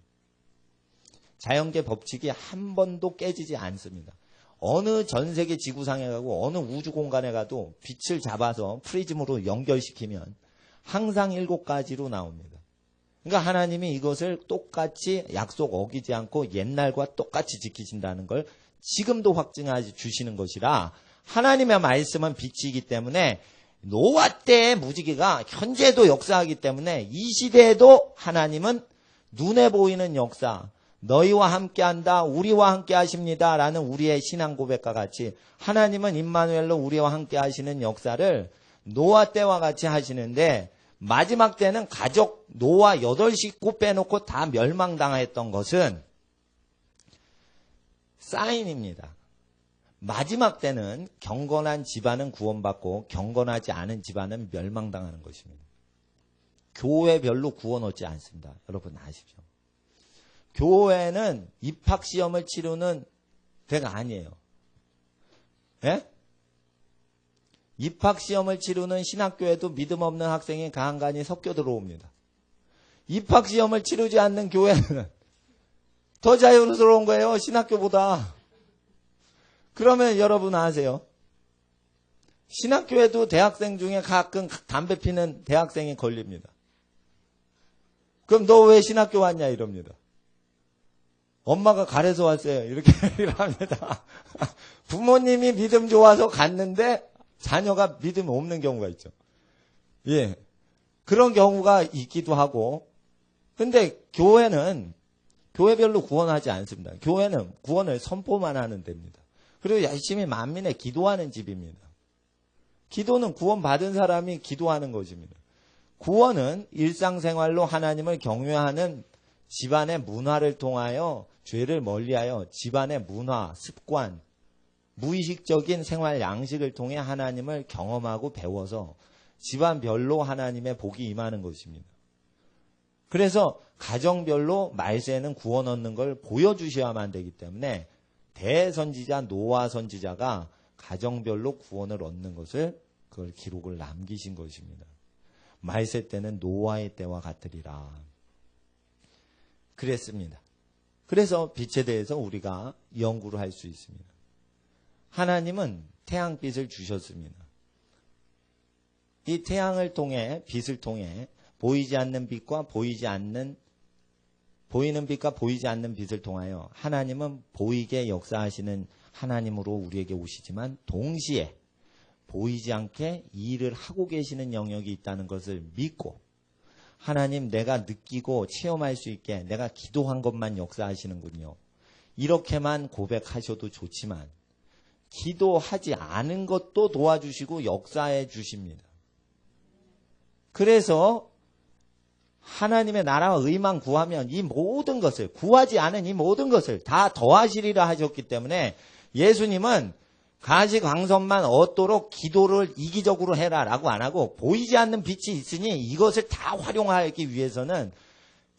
자연계 법칙이 한 번도 깨지지 않습니다. 어느 전세계 지구상에 가고 어느 우주 공간에 가도 빛을 잡아서 프리즘으로 연결시키면 항상 7가지로 나옵니다. 그러니까 하나님이 이것을 똑같이 약속 어기지 않고 옛날과 똑같이 지키신다는 걸 지금도 확증해 주시는 것이라 하나님의 말씀은 빛이기 때문에 노아 때의 무지개가 현재도 역사하기 때문에 이 시대에도 하나님은 눈에 보이는 역사, 너희와 함께한다, 우리와 함께 하십니다 라는 우리의 신앙 고백과 같이 하나님은 임마누엘로 우리와 함께 하시는 역사를 노아 때와 같이 하시는데 마지막 때는 가족 노아 8식구 빼놓고 다 멸망당했던 것은 사인입니다. 마지막 때는 경건한 집안은 구원받고 경건하지 않은 집안은 멸망당하는 것입니다. 교회별로 구원 얻지 않습니다. 여러분 아십시오. 교회는 입학시험을 치르는 데가 아니에요. 예? 입학시험을 치르는 신학교에도 믿음 없는 학생이 간간히 섞여 들어옵니다. 입학시험을 치르지 않는 교회는 더 자유스러운 거예요. 신학교보다. 그러면 여러분 아세요? 신학교에도 대학생 중에 가끔 담배 피는 대학생이 걸립니다. 그럼 너 왜 신학교 왔냐 이럽니다. 엄마가 가래서 왔어요. 이렇게 합니다. 부모님이 믿음 좋아서 갔는데 자녀가 믿음 없는 경우가 있죠. 예. 그런 경우가 있기도 하고. 근데 교회는 교회별로 구원하지 않습니다. 교회는 구원을 선포만 하는 데입니다. 그리고 열심히 만민에 기도하는 집입니다. 기도는 구원받은 사람이 기도하는 것입니다. 구원은 일상생활로 하나님을 경외하는 집안의 문화를 통하여 죄를 멀리하여 집안의 문화, 습관, 무의식적인 생활 양식을 통해 하나님을 경험하고 배워서 집안별로 하나님의 복이 임하는 것입니다. 그래서 가정별로 말세에는 구원 얻는 걸 보여주셔야만 되기 때문에 대선지자 노아 선지자가 가정별로 구원을 얻는 것을 그걸 기록을 남기신 것입니다. 말세 때는 노아의 때와 같으리라 그랬습니다. 그래서 빛에 대해서 우리가 연구를 할 수 있습니다. 하나님은 태양빛을 주셨습니다. 이 태양을 통해 빛을 통해 보이지 않는 빛과 보이는 빛과 보이지 않는 빛을 통하여 하나님은 보이게 역사하시는 하나님으로 우리에게 오시지만 동시에 보이지 않게 일을 하고 계시는 영역이 있다는 것을 믿고 하나님 내가 느끼고 체험할 수 있게 내가 기도한 것만 역사하시는군요. 이렇게만 고백하셔도 좋지만 기도하지 않은 것도 도와주시고 역사해 주십니다. 그래서 하나님의 나라와 의만 구하면 이 모든 것을 구하지 않은 이 모든 것을 다 더하시리라 하셨기 때문에 예수님은 가시광선만 얻도록 기도를 이기적으로 해라라고 안 하고 보이지 않는 빛이 있으니 이것을 다 활용하기 위해서는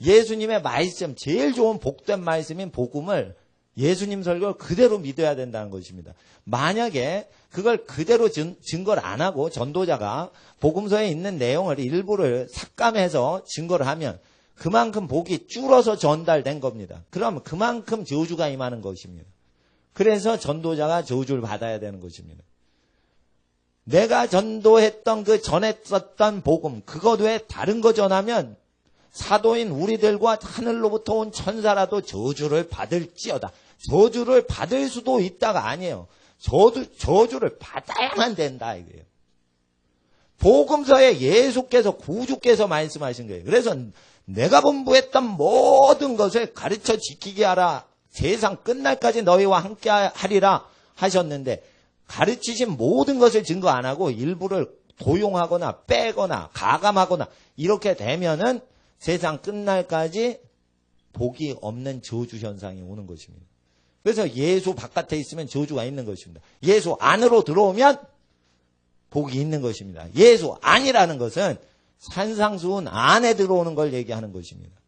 예수님의 말씀 제일 좋은 복된 말씀인 복음을 예수님 설교를 그대로 믿어야 된다는 것입니다. 만약에 그걸 그대로 증거를 안 하고 전도자가 복음서에 있는 내용을 일부를 삭감해서 증거를 하면 그만큼 복이 줄어서 전달된 겁니다. 그럼 그만큼 저주가 임하는 것입니다. 그래서 전도자가 저주를 받아야 되는 것입니다. 내가 전도했던 그 전했었던 복음 그것 외에 다른 거 전하면 사도인 우리들과 하늘로부터 온 천사라도 저주를 받을지어다. 저주를 받을 수도 있다가 아니에요. 저주를 받아야만 된다 이거예요. 복음서에 예수께서 구주께서 말씀하신 거예요. 그래서 내가 본부했던 모든 것을 가르쳐 지키게 하라. 세상 끝날까지 너희와 함께 하리라 하셨는데 가르치신 모든 것을 증거 안 하고 일부를 도용하거나 빼거나 가감하거나 이렇게 되면은 세상 끝날까지 복이 없는 저주 현상이 오는 것입니다. 그래서 예수 바깥에 있으면 저주가 있는 것입니다. 예수 안으로 들어오면 복이 있는 것입니다. 예수 안이라는 것은 산상수훈 안에 들어오는 걸 얘기하는 것입니다.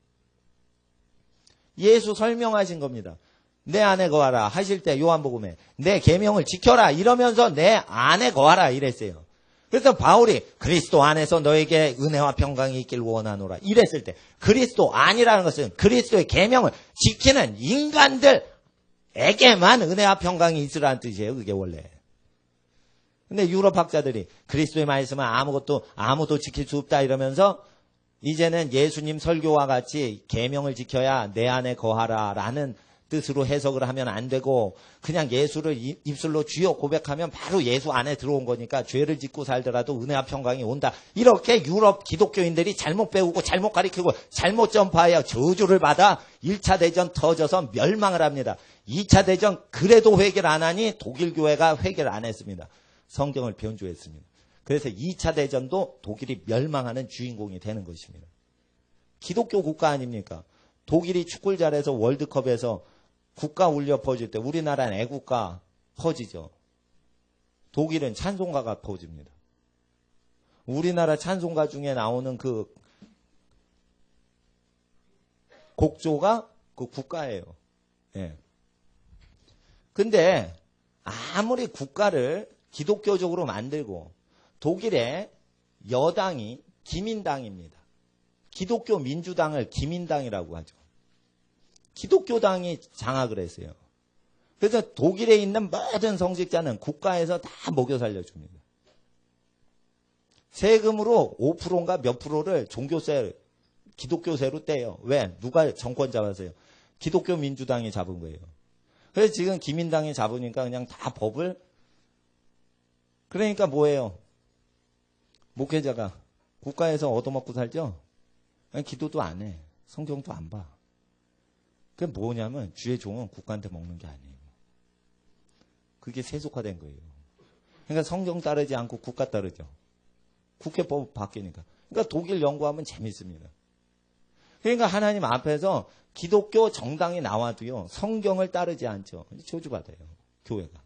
예수 설명하신 겁니다. 내 안에 거하라 하실 때 요한복음에 내 계명을 지켜라 이러면서 내 안에 거하라 이랬어요. 그래서 바울이 그리스도 안에서 너에게 은혜와 평강이 있길 원하노라 이랬을 때 그리스도 안이라는 것은 그리스도의 계명을 지키는 인간들에게만 은혜와 평강이 있으라는 뜻이에요. 그게 원래. 근데 유럽 학자들이 그리스도의 말씀은 아무도 지킬 수 없다 이러면서 이제는 예수님 설교와 같이 계명을 지켜야 내 안에 거하라라는 뜻으로 해석을 하면 안 되고 그냥 예수를 입술로 주여 고백하면 바로 예수 안에 들어온 거니까 죄를 짓고 살더라도 은혜와 평강이 온다. 이렇게 유럽 기독교인들이 잘못 배우고 잘못 가르치고 잘못 전파하여 저주를 받아 1차 대전 터져서 멸망을 합니다. 2차 대전 그래도 회개를 안 하니 독일 교회가 회개를 안 했습니다. 성경을 변조했습니다. 그래서 2차 대전도 독일이 멸망하는 주인공이 되는 것입니다. 기독교 국가 아닙니까? 독일이 축구를 잘해서 월드컵에서 국가 울려 퍼질 때 우리나라는 애국가 퍼지죠. 독일은 찬송가가 퍼집니다. 우리나라 찬송가 중에 나오는 그 곡조가 그 국가예요. 예. 근데 아무리 국가를 기독교적으로 만들고 독일의 여당이 기민당입니다. 기독교 민주당을 기민당이라고 하죠. 기독교당이 장악을 했어요. 그래서 독일에 있는 모든 성직자는 국가에서 다 먹여 살려줍니다. 세금으로 5%인가 몇 프로를 종교세, 기독교세로 떼요. 왜? 누가 정권 잡았어요? 기독교 민주당이 잡은 거예요. 그래서 지금 기민당이 잡으니까 그냥 다 법을 그러니까 뭐예요? 목회자가 국가에서 얻어먹고 살죠? 기도도 안 해. 성경도 안 봐. 그게 뭐냐면 주의 종은 국가한테 먹는 게 아니에요. 그게 세속화된 거예요. 그러니까 성경 따르지 않고 국가 따르죠. 국회법 바뀌니까. 그러니까 독일 연구하면 재밌습니다. 그러니까 하나님 앞에서 기독교 정당이 나와도요. 성경을 따르지 않죠. 저주받아요. 교회가.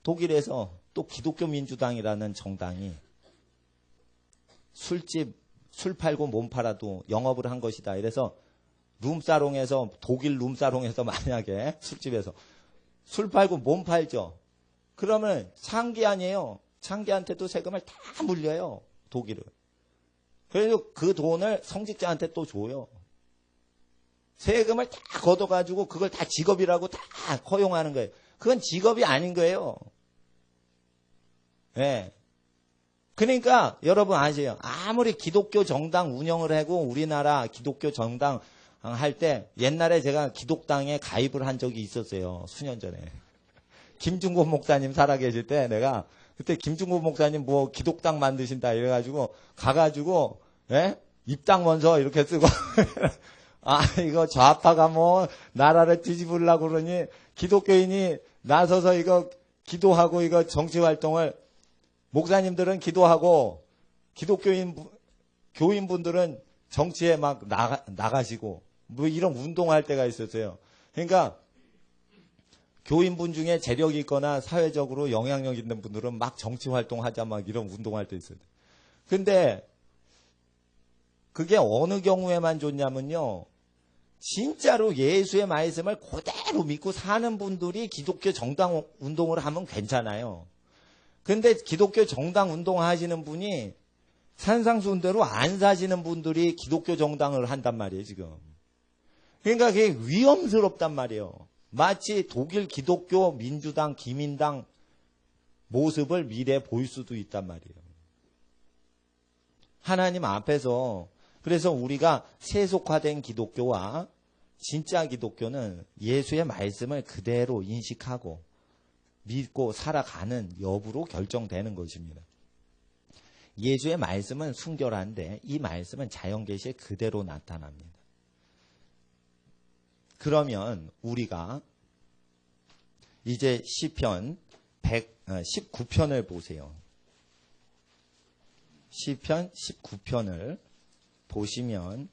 독일에서 또 기독교 민주당이라는 정당이 술집, 술 팔고 몸 팔아도 영업을 한 것이다. 이래서 룸사롱에서, 독일 룸사롱에서 만약에 술집에서 술 팔고 몸 팔죠. 그러면 창기 아니에요. 창기한테도 세금을 다 물려요. 독일은. 그래서 그 돈을 성직자한테 또 줘요. 세금을 다 걷어가지고 그걸 다 직업이라고 다 허용하는 거예요. 그건 직업이 아닌 거예요. 네. 그러니까 여러분 아세요. 아무리 기독교 정당 운영을 하고 우리나라 기독교 정당 할 때 옛날에 제가 기독당에 가입을 한 적이 있었어요. 수년 전에. 김중곤 목사님 살아계실 때 내가 그때 김중곤 목사님 뭐 기독당 만드신다 이래가지고 가가지고 예? 입당원서 이렇게 쓰고 아 이거 좌파가 뭐 나라를 뒤집으려고 그러니 기독교인이 나서서 이거 기도하고 이거 정치활동을 목사님들은 기도하고 교인분들은 정치에 막 나가시고 뭐 이런 운동할 때가 있었어요. 그러니까 교인분 중에 재력이 있거나 사회적으로 영향력 있는 분들은 막 정치활동하자 막 이런 운동할 때 있어요. 근데 그게 어느 경우에만 좋냐면요. 진짜로 예수의 말씀을 그대로 믿고 사는 분들이 기독교 정당 운동을 하면 괜찮아요. 근데 기독교 정당 운동하시는 분이 산상수훈대로 안 사시는 분들이 기독교 정당을 한단 말이에요, 지금. 그러니까 그게 위험스럽단 말이에요. 마치 독일 기독교 민주당, 기민당 모습을 미래에 보일 수도 있단 말이에요. 하나님 앞에서 그래서 우리가 세속화된 기독교와 진짜 기독교는 예수의 말씀을 그대로 인식하고 믿고 살아가는 여부로 결정되는 것입니다. 예수의 말씀은 순결한데 이 말씀은 자연계시에 그대로 나타납니다. 그러면 우리가 이제 시편 19편을 보세요. 시편 19편을 보시면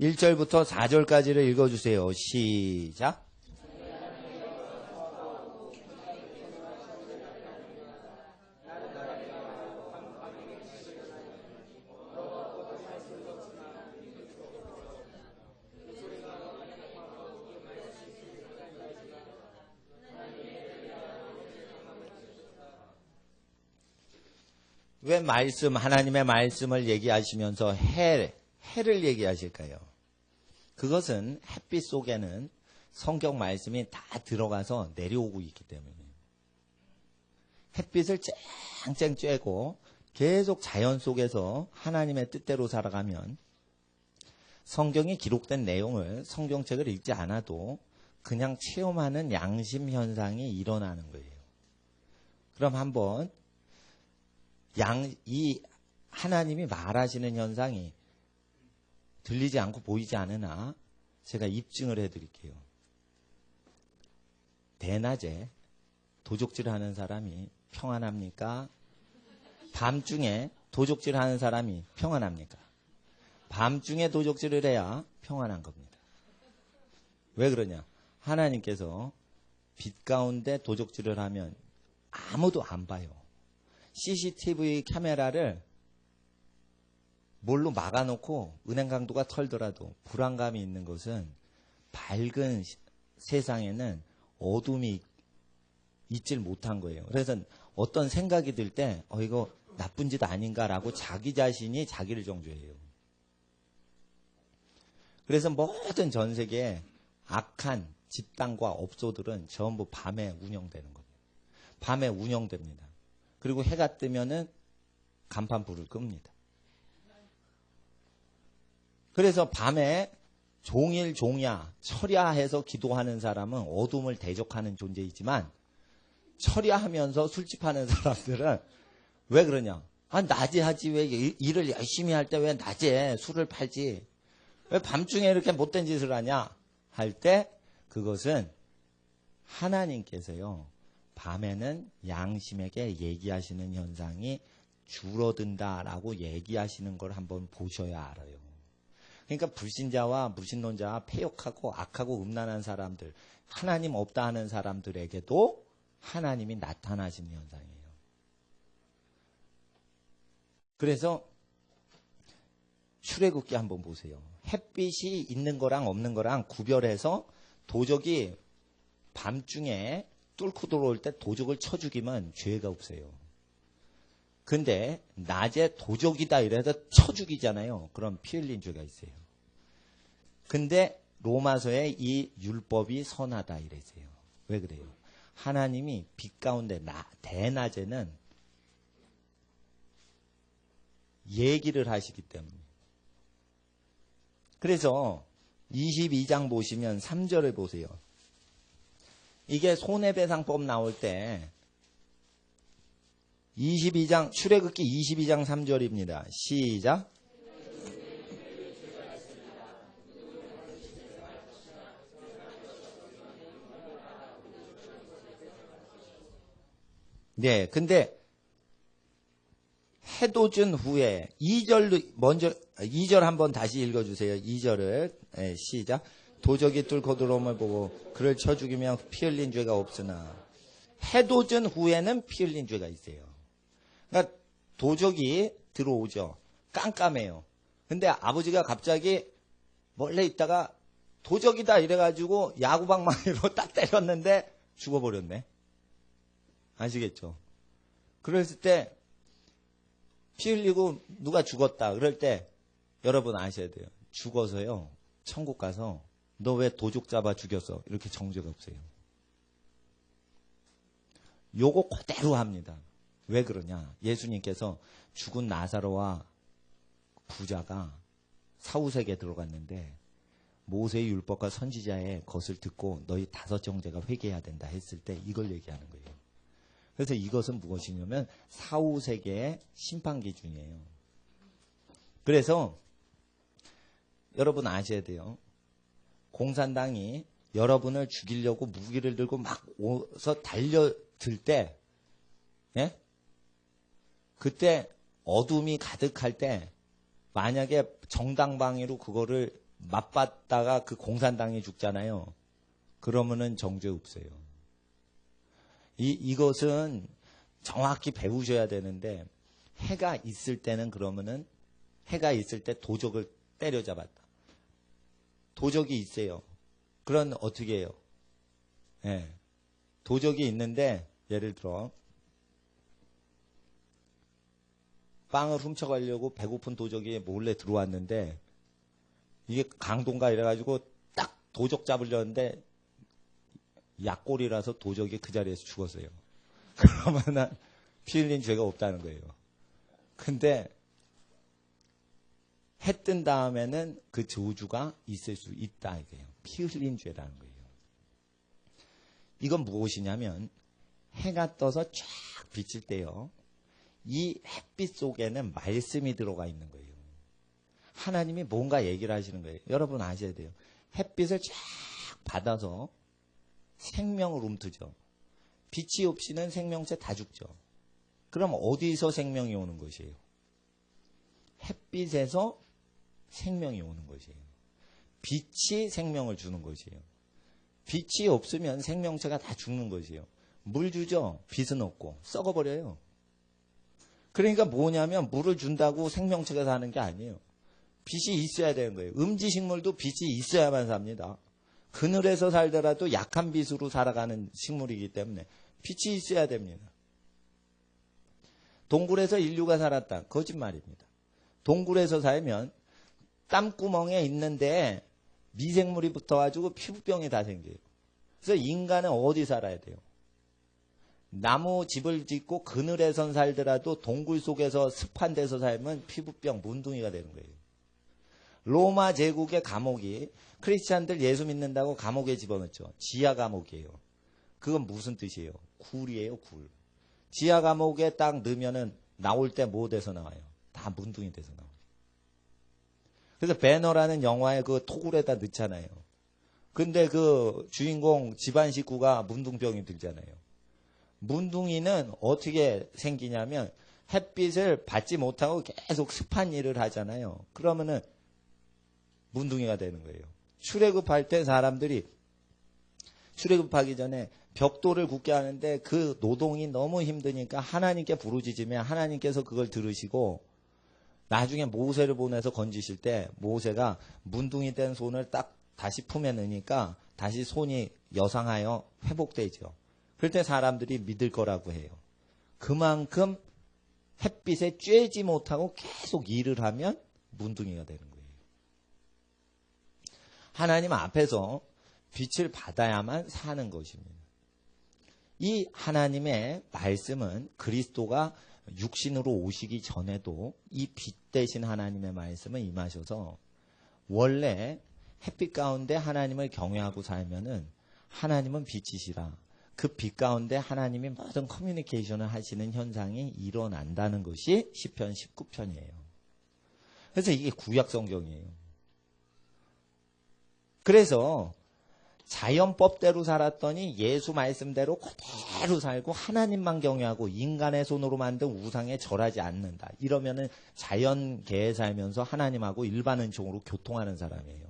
1절부터 4절까지를 읽어주세요. 시작. 왜 하나님의 말씀을 얘기하시면서 해를 얘기하실까요? 그것은 햇빛 속에는 성경 말씀이 다 들어가서 내려오고 있기 때문이에요. 햇빛을 쨍쨍 쬐고 계속 자연 속에서 하나님의 뜻대로 살아가면 성경에 기록된 내용을 성경책을 읽지 않아도 그냥 체험하는 양심 현상이 일어나는 거예요. 그럼 한번 이 하나님이 말하시는 현상이 들리지 않고 보이지 않으나 제가 입증을 해드릴게요. 대낮에 도적질하는 사람이 평안합니까? 밤중에 도적질하는 사람이 평안합니까? 밤중에 도적질을 해야 평안한 겁니다. 왜 그러냐? 하나님께서 빛 가운데 도적질을 하면 아무도 안 봐요. CCTV 카메라를 뭘로 막아놓고 은행 강도가 털더라도 불안감이 있는 것은 밝은 세상에는 어둠이 있질 못한 거예요. 그래서 어떤 생각이 들 때 이거 나쁜 짓 아닌가라고 자기 자신이 자기를 정죄해요. 그래서 모든 전 세계에 악한 집단과 업소들은 전부 밤에 운영되는 거예요. 밤에 운영됩니다. 그리고 해가 뜨면은 간판 불을 끕니다. 그래서 밤에 종일 종야, 철야해서 기도하는 사람은 어둠을 대적하는 존재이지만 철야하면서 술집하는 사람들은 왜 그러냐? 낮에 하지 왜 일을 열심히 할 때 왜 낮에 술을 팔지? 왜 밤중에 이렇게 못된 짓을 하냐? 할 때 그것은 하나님께서요. 밤에는 양심에게 얘기하시는 현상이 줄어든다라고 얘기하시는 걸 한번 보셔야 알아요. 그러니까 불신자와 무신론자와 폐역하고 악하고 음란한 사람들, 하나님 없다 하는 사람들에게도 하나님이 나타나시는 현상이에요. 그래서 출애굽기 한번 보세요. 햇빛이 있는 거랑 없는 거랑 구별해서 도적이 밤중에 뚫고 들어올 때 도적을 쳐 죽이면 죄가 없어요. 근데 낮에 도적이다 이래서 쳐 죽이잖아요. 그럼 피 흘린 죄가 있어요. 근데 로마서에 이 율법이 선하다 이랬어요. 왜 그래요? 하나님이 빛 가운데 대낮에는 얘기를 하시기 때문에. 그래서 22장 보시면 3절을 보세요. 이게 손해배상법 나올 때 22장 출애굽기 22장 3절입니다. 시작. 네, 근데 해도 준 후에 2절 먼저 2절 한번 다시 읽어주세요. 2절을 네, 시작. 도적이 뚫고 들어옴을 보고 그를 쳐 죽이면 피 흘린 죄가 없으나 해도 준 후에는 피 흘린 죄가 있어요. 그러니까 도적이 들어오죠. 깜깜해요. 근데 아버지가 갑자기 몰래 있다가 도적이다 이래가지고 야구방망이로 딱 때렸는데 죽어버렸네. 아시겠죠? 그랬을 때 피 흘리고 누가 죽었다 그럴 때 여러분 아셔야 돼요. 죽어서요. 천국 가서 너 왜 도적 잡아 죽였어? 이렇게 정죄가 없어요. 요거 그대로 합니다. 왜 그러냐? 예수님께서 죽은 나사로와 부자가 사후세계에 들어갔는데 모세의 율법과 선지자의 것을 듣고 너희 5 정제가 회개해야 된다 했을 때 이걸 얘기하는 거예요. 그래서 이것은 무엇이냐면 사후세계의 심판 기준이에요. 그래서 여러분 아셔야 돼요. 공산당이 여러분을 죽이려고 무기를 들고 막 오서 달려들 때, 예? 그때 어둠이 가득할 때 만약에 정당방위로 그거를 맞받다가 그 공산당이 죽잖아요. 그러면은 정죄 없어요. 이것은 정확히 배우셔야 되는데 해가 있을 때는 그러면은 해가 있을 때 도적을 때려잡았다. 도적이 있어요. 그런 어떻게 해요? 예. 도적이 있는데 예를 들어 빵을 훔쳐가려고 배고픈 도적이 몰래 들어왔는데 이게 강도인가 이래가지고 딱 도적 잡으려는데 약골이라서 도적이 그 자리에서 죽었어요. 그러면은 피 흘린 죄가 없다는 거예요. 근데 해 뜬 다음에는 그 저주가 있을 수 있다 이거예요. 피 흘린 죄라는 거예요. 이건 무엇이냐면 해가 떠서 쫙 비칠 때요. 이 햇빛 속에는 말씀이 들어가 있는 거예요. 하나님이 뭔가 얘기를 하시는 거예요. 여러분 아셔야 돼요. 햇빛을 쫙 받아서 생명을 움트죠. 빛이 없이는 생명체 다 죽죠. 그럼 어디서 생명이 오는 것이에요? 햇빛에서 생명이 오는 것이에요. 빛이 생명을 주는 것이에요. 빛이 없으면 생명체가 다 죽는 것이에요. 물 주죠? 빛은 없고 썩어버려요. 그러니까 뭐냐면 물을 준다고 생명체가 사는 게 아니에요. 빛이 있어야 되는 거예요. 음지식물도 빛이 있어야만 삽니다. 그늘에서 살더라도 약한 빛으로 살아가는 식물이기 때문에 빛이 있어야 됩니다. 동굴에서 인류가 살았다. 거짓말입니다. 동굴에서 살면 땀구멍에 있는데 미생물이 붙어가지고 피부병이 다 생겨요. 그래서 인간은 어디 살아야 돼요? 나무 집을 짓고 그늘에선 살더라도 동굴 속에서 습한 데서 살면 피부병, 문둥이가 되는 거예요. 로마 제국의 감옥이 크리스찬들 예수 믿는다고 감옥에 집어넣죠. 지하 감옥이에요. 그건 무슨 뜻이에요? 굴이에요, 굴. 지하 감옥에 딱 넣으면은 나올 때 뭐 돼서 나와요? 다 문둥이 돼서 나와요. 그래서 배너라는 영화에 그 토굴에다 넣잖아요. 근데 그 주인공 집안 식구가 문둥병이 들잖아요. 문둥이는 어떻게 생기냐면 햇빛을 받지 못하고 계속 습한 일을 하잖아요. 그러면은 문둥이가 되는 거예요. 출애굽할 때 사람들이 출애굽하기 전에 벽돌을 굽게 하는데 그 노동이 너무 힘드니까 하나님께 부르짖으면 하나님께서 그걸 들으시고 나중에 모세를 보내서 건지실 때 모세가 문둥이 된 손을 딱 다시 품에 넣으니까 다시 손이 여상하여 회복되죠. 그럴 때 사람들이 믿을 거라고 해요. 그만큼 햇빛에 쬐지 못하고 계속 일을 하면 문둥이가 되는 거예요. 하나님 앞에서 빛을 받아야만 사는 것입니다. 이 하나님의 말씀은 그리스도가 육신으로 오시기 전에도 이 빛 대신 하나님의 말씀은 임하셔서 원래 햇빛 가운데 하나님을 경외하고 살면은 하나님은 빛이시라. 그 빛 가운데 하나님이 모든 커뮤니케이션을 하시는 현상이 일어난다는 것이 시편 19편이에요. 그래서 이게 구약 성경이에요. 그래서 자연법대로 살았더니 예수 말씀대로 그대로 살고 하나님만 경외하고 인간의 손으로 만든 우상에 절하지 않는다. 이러면은 자연계에 살면서 하나님하고 일반 은총으로 교통하는 사람이에요.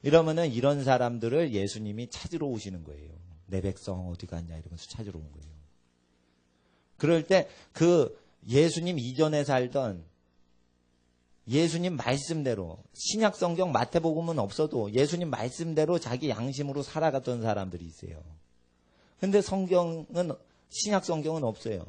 이러면은 이런 사람들을 예수님이 찾으러 오시는 거예요. 내 백성 어디 갔냐 이러면서 찾으러 온 거예요. 그럴 때 그 예수님 이전에 살던 예수님 말씀대로 신약 성경 마태복음은 없어도 예수님 말씀대로 자기 양심으로 살아갔던 사람들이 있어요. 근데 성경은 신약 성경은 없어요.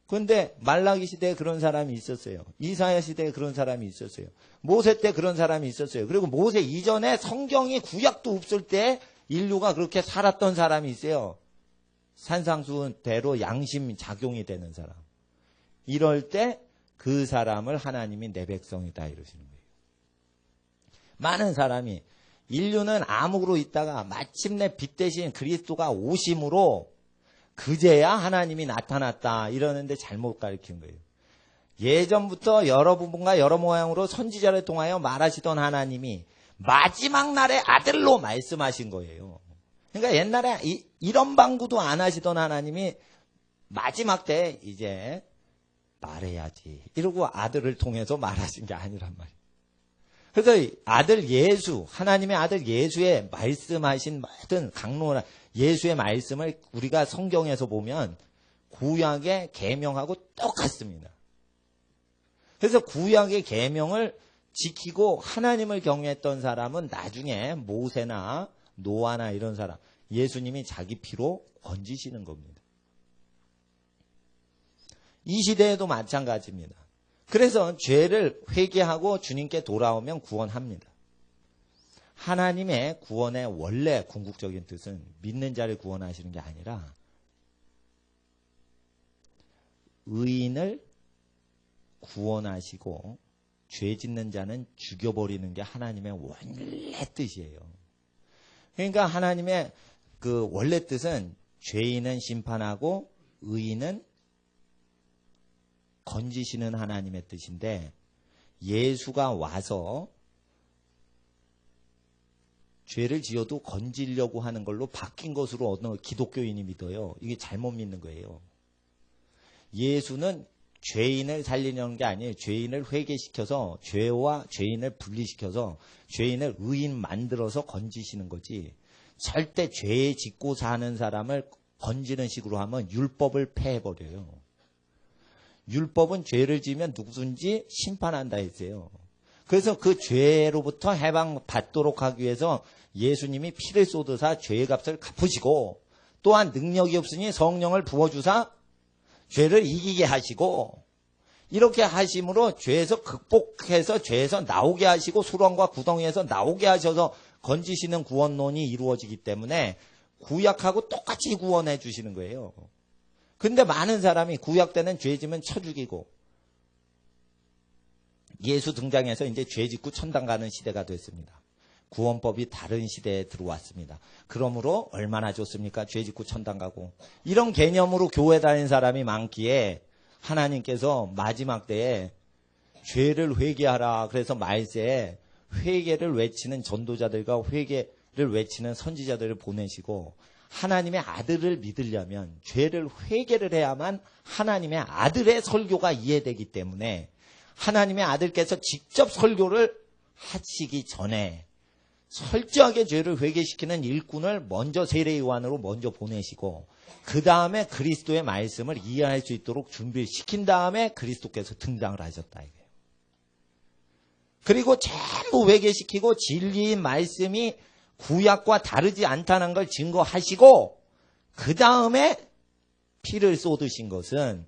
근데 말라기 시대에 그런 사람이 있었어요. 이사야 시대에 그런 사람이 있었어요. 모세 때 그런 사람이 있었어요. 그리고 모세 이전에 성경이 구약도 없을 때 인류가 그렇게 살았던 사람이 있어요. 산상수훈대로 양심 작용이 되는 사람. 이럴 때 그 사람을 하나님이 내 백성이다 이러시는 거예요. 많은 사람이 인류는 암흑으로 있다가 마침내 빛 대신 그리스도가 오심으로 그제야 하나님이 나타났다 이러는데 잘못 가르친 거예요. 예전부터 여러 부분과 여러 모양으로 선지자를 통하여 말하시던 하나님이 마지막 날에 아들로 말씀하신 거예요. 그러니까 옛날에 이런 방구도 안 하시던 하나님이 마지막 때 이제 말해야지 이러고 아들을 통해서 말하신 게 아니란 말이에요. 그래서 아들 예수, 하나님의 아들 예수의 말씀하신 모든 강론한 예수의 말씀을 우리가 성경에서 보면 구약의 계명하고 똑같습니다. 그래서 구약의 계명을 지키고 하나님을 경외했던 사람은 나중에 모세나 노아나 이런 사람, 예수님이 자기 피로 건지시는 겁니다. 이 시대에도 마찬가지입니다. 그래서 죄를 회개하고 주님께 돌아오면 구원합니다. 하나님의 구원의 원래 궁극적인 뜻은 믿는 자를 구원하시는 게 아니라 의인을 구원하시고 죄 짓는 자는 죽여버리는 게 하나님의 원래 뜻이에요. 그러니까 하나님의 그 원래 뜻은 죄인은 심판하고 의인은 건지시는 하나님의 뜻인데 예수가 와서 죄를 지어도 건지려고 하는 걸로 바뀐 것으로 어느 기독교인이 믿어요. 이게 잘못 믿는 거예요. 예수는 죄인을 살리려는 게 아니에요. 죄인을 회개시켜서 죄와 죄인을 분리시켜서 죄인을 의인 만들어서 건지시는 거지. 절대 죄에 짓고 사는 사람을 건지는 식으로 하면 율법을 폐해버려요. 율법은 죄를 지으면 누구든지 심판한다 했어요. 그래서 그 죄로부터 해방받도록 하기 위해서 예수님이 피를 쏟으사 죄의 값을 갚으시고 또한 능력이 없으니 성령을 부어주사 죄를 이기게 하시고 이렇게 하심으로 죄에서 극복해서 죄에서 나오게 하시고 수렁과 구덩이에서 나오게 하셔서 건지시는 구원론이 이루어지기 때문에 구약하고 똑같이 구원해 주시는 거예요. 근데 많은 사람이 구약 때는 죄 지면 쳐 죽이고 예수 등장해서 이제 죄 짓고 천당 가는 시대가 됐습니다. 구원법이 다른 시대에 들어왔습니다. 그러므로 얼마나 좋습니까? 죄 짓고 천당 가고. 이런 개념으로 교회 다니는 사람이 많기에 하나님께서 마지막 때에 죄를 회개하라. 그래서 말세에 회개를 외치는 전도자들과 회개를 외치는 선지자들을 보내시고 하나님의 아들을 믿으려면 죄를 회개를 해야만 하나님의 아들의 설교가 이해되기 때문에 하나님의 아들께서 직접 설교를 하시기 전에 철저하게 죄를 회개시키는 일꾼을 먼저 세례요한으로 먼저 보내시고 그 다음에 그리스도의 말씀을 이해할 수 있도록 준비시킨 다음에 그리스도께서 등장을 하셨다 이거예요. 그리고 전부 회개시키고 진리의 말씀이 구약과 다르지 않다는 걸 증거하시고 그 다음에 피를 쏟으신 것은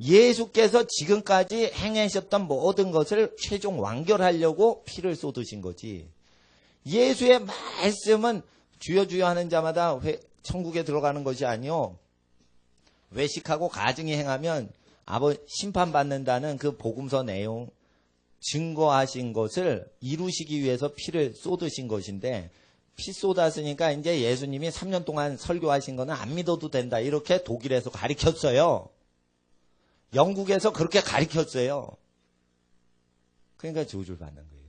예수께서 지금까지 행하셨던 모든 것을 최종 완결하려고 피를 쏟으신 거지. 예수의 말씀은 주여 주여 하는 자마다 천국에 들어가는 것이 아니요. 외식하고 가증히 행하면 심판받는다는 그 복음서 내용 증거하신 것을 이루시기 위해서 피를 쏟으신 것인데 피 쏟았으니까 이제 예수님이 3년 동안 설교하신 거는 안 믿어도 된다. 이렇게 독일에서 가르쳤어요. 영국에서 그렇게 가르쳤어요. 그러니까 저주를 받는 거예요.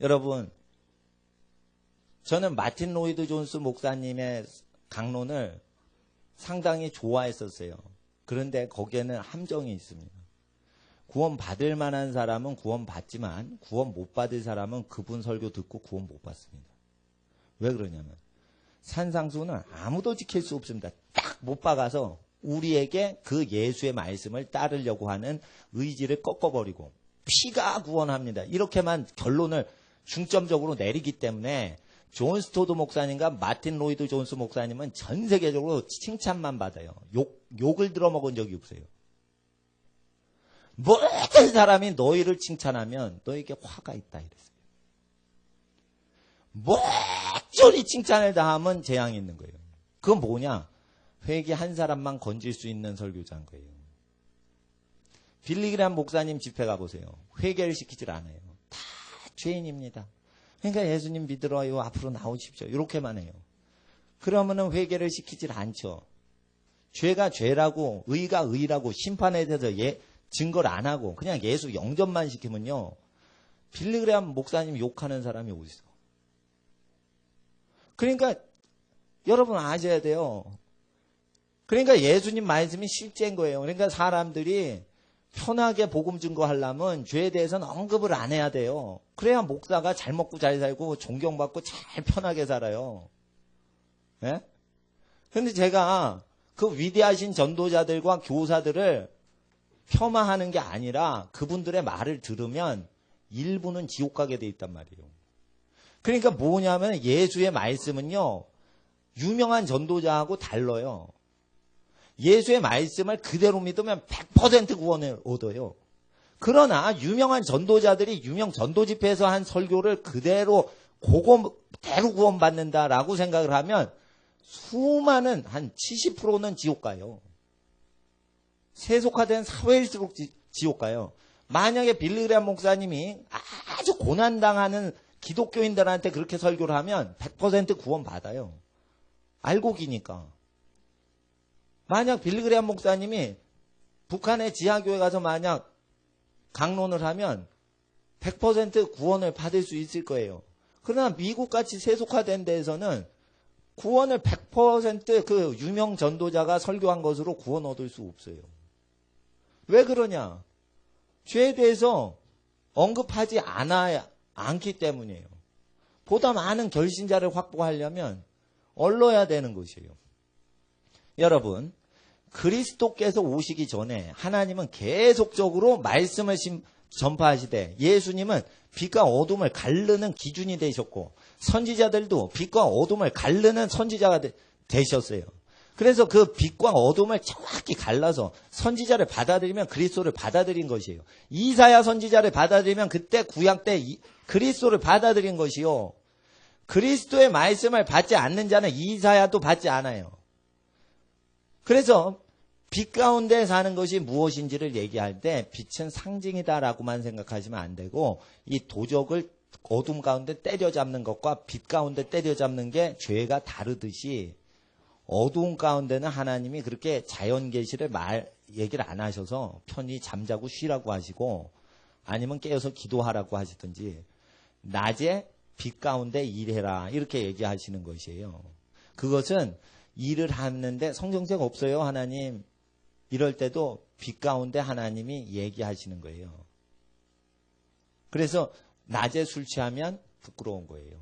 여러분, 저는 마틴 로이드 존스 목사님의 강론을 상당히 좋아했었어요. 그런데 거기에는 함정이 있습니다. 구원 받을 만한 사람은 구원 받지만 구원 못 받을 사람은 그분 설교 듣고 구원 못 받습니다. 왜 그러냐면 산상수는 아무도 지킬 수 없습니다. 딱 못 박아서 우리에게 그 예수의 말씀을 따르려고 하는 의지를 꺾어버리고 피가 구원합니다. 이렇게만 결론을 중점적으로 내리기 때문에 존 스토드 목사님과 마틴 로이드 존스 목사님은 전 세계적으로 칭찬만 받아요. 욕을 들어먹은 적이 없어요. 모든 사람이 너희를 칭찬하면 너에게 화가 있다 이랬어요. 모조리 칭찬을 다 하면 재앙이 있는 거예요. 그건 뭐냐? 회개 한 사람만 건질 수 있는 설교자인 거예요. 빌리그람 목사님 집회 가보세요. 회개를 시키질 않아요. 다 죄인입니다. 그러니까 예수님 믿으러요. 앞으로 나오십시오. 이렇게만 해요. 그러면은 회개를 시키질 않죠. 죄가 죄라고 의가 의라고 심판에 대해서 증거를 안 하고 그냥 예수 영접만 시키면요. 빌리그람 목사님 욕하는 사람이 어디 있어? 그러니까 여러분 아셔야 돼요. 그러니까 예수님 말씀이 실제인 거예요. 그러니까 사람들이 편하게 복음 증거하려면 죄에 대해서는 언급을 안 해야 돼요. 그래야 목사가 잘 먹고 잘 살고 존경받고 잘 편하게 살아요. 예? 근데 제가 그 위대하신 전도자들과 교사들을 폄하하는 게 아니라 그분들의 말을 들으면 일부는 지옥 가게 돼 있단 말이에요. 그러니까 뭐냐면 예수의 말씀은요. 유명한 전도자하고 달라요. 예수의 말씀을 그대로 믿으면 100% 구원을 얻어요. 그러나 유명한 전도자들이 유명 전도 집회에서 한 설교를 그대로 그거대로 구원받는다라고 생각을 하면 수많은 한 70%는 지옥 가요. 세속화된 사회일수록 지옥 가요. 만약에 빌리그람 목사님이 아주 고난당하는 기독교인들한테 그렇게 설교를 하면 100% 구원 받아요. 알고 기니까. 만약 빌리그람 목사님이 북한의 지하교회 가서 만약 강론을 하면 100% 구원을 받을 수 있을 거예요. 그러나 미국같이 세속화된 데에서는 구원을 100% 그 유명 전도자가 설교한 것으로 구원 얻을 수 없어요. 왜 그러냐? 죄에 대해서 언급하지 않기 때문이에요. 보다 많은 결신자를 확보하려면 얼러야 되는 것이에요. 여러분, 그리스도께서 오시기 전에 하나님은 계속적으로 말씀을 전파하시되 예수님은 빛과 어둠을 가르는 기준이 되셨고 선지자들도 빛과 어둠을 가르는 선지자가 되셨어요. 그래서 그 빛과 어둠을 정확히 갈라서 선지자를 받아들이면 그리스도를 받아들인 것이에요. 이사야 선지자를 받아들이면 그때 구약 때 그리스도를 받아들인 것이요. 그리스도의 말씀을 받지 않는 자는 이사야도 받지 않아요. 그래서 빛 가운데 사는 것이 무엇인지를 얘기할 때 빛은 상징이다라고만 생각하시면 안 되고 이 도적을 어둠 가운데 때려잡는 것과 빛 가운데 때려잡는 게 죄가 다르듯이 어두운 가운데는 하나님이 그렇게 자연 계시를 얘기를 안 하셔서 편히 잠자고 쉬라고 하시고 아니면 깨어서 기도하라고 하시든지 낮에 빛 가운데 일해라. 이렇게 얘기하시는 것이에요. 그것은 일을 하는데 성경책 없어요, 하나님. 이럴 때도 빛 가운데 하나님이 얘기하시는 거예요. 그래서 낮에 술 취하면 부끄러운 거예요.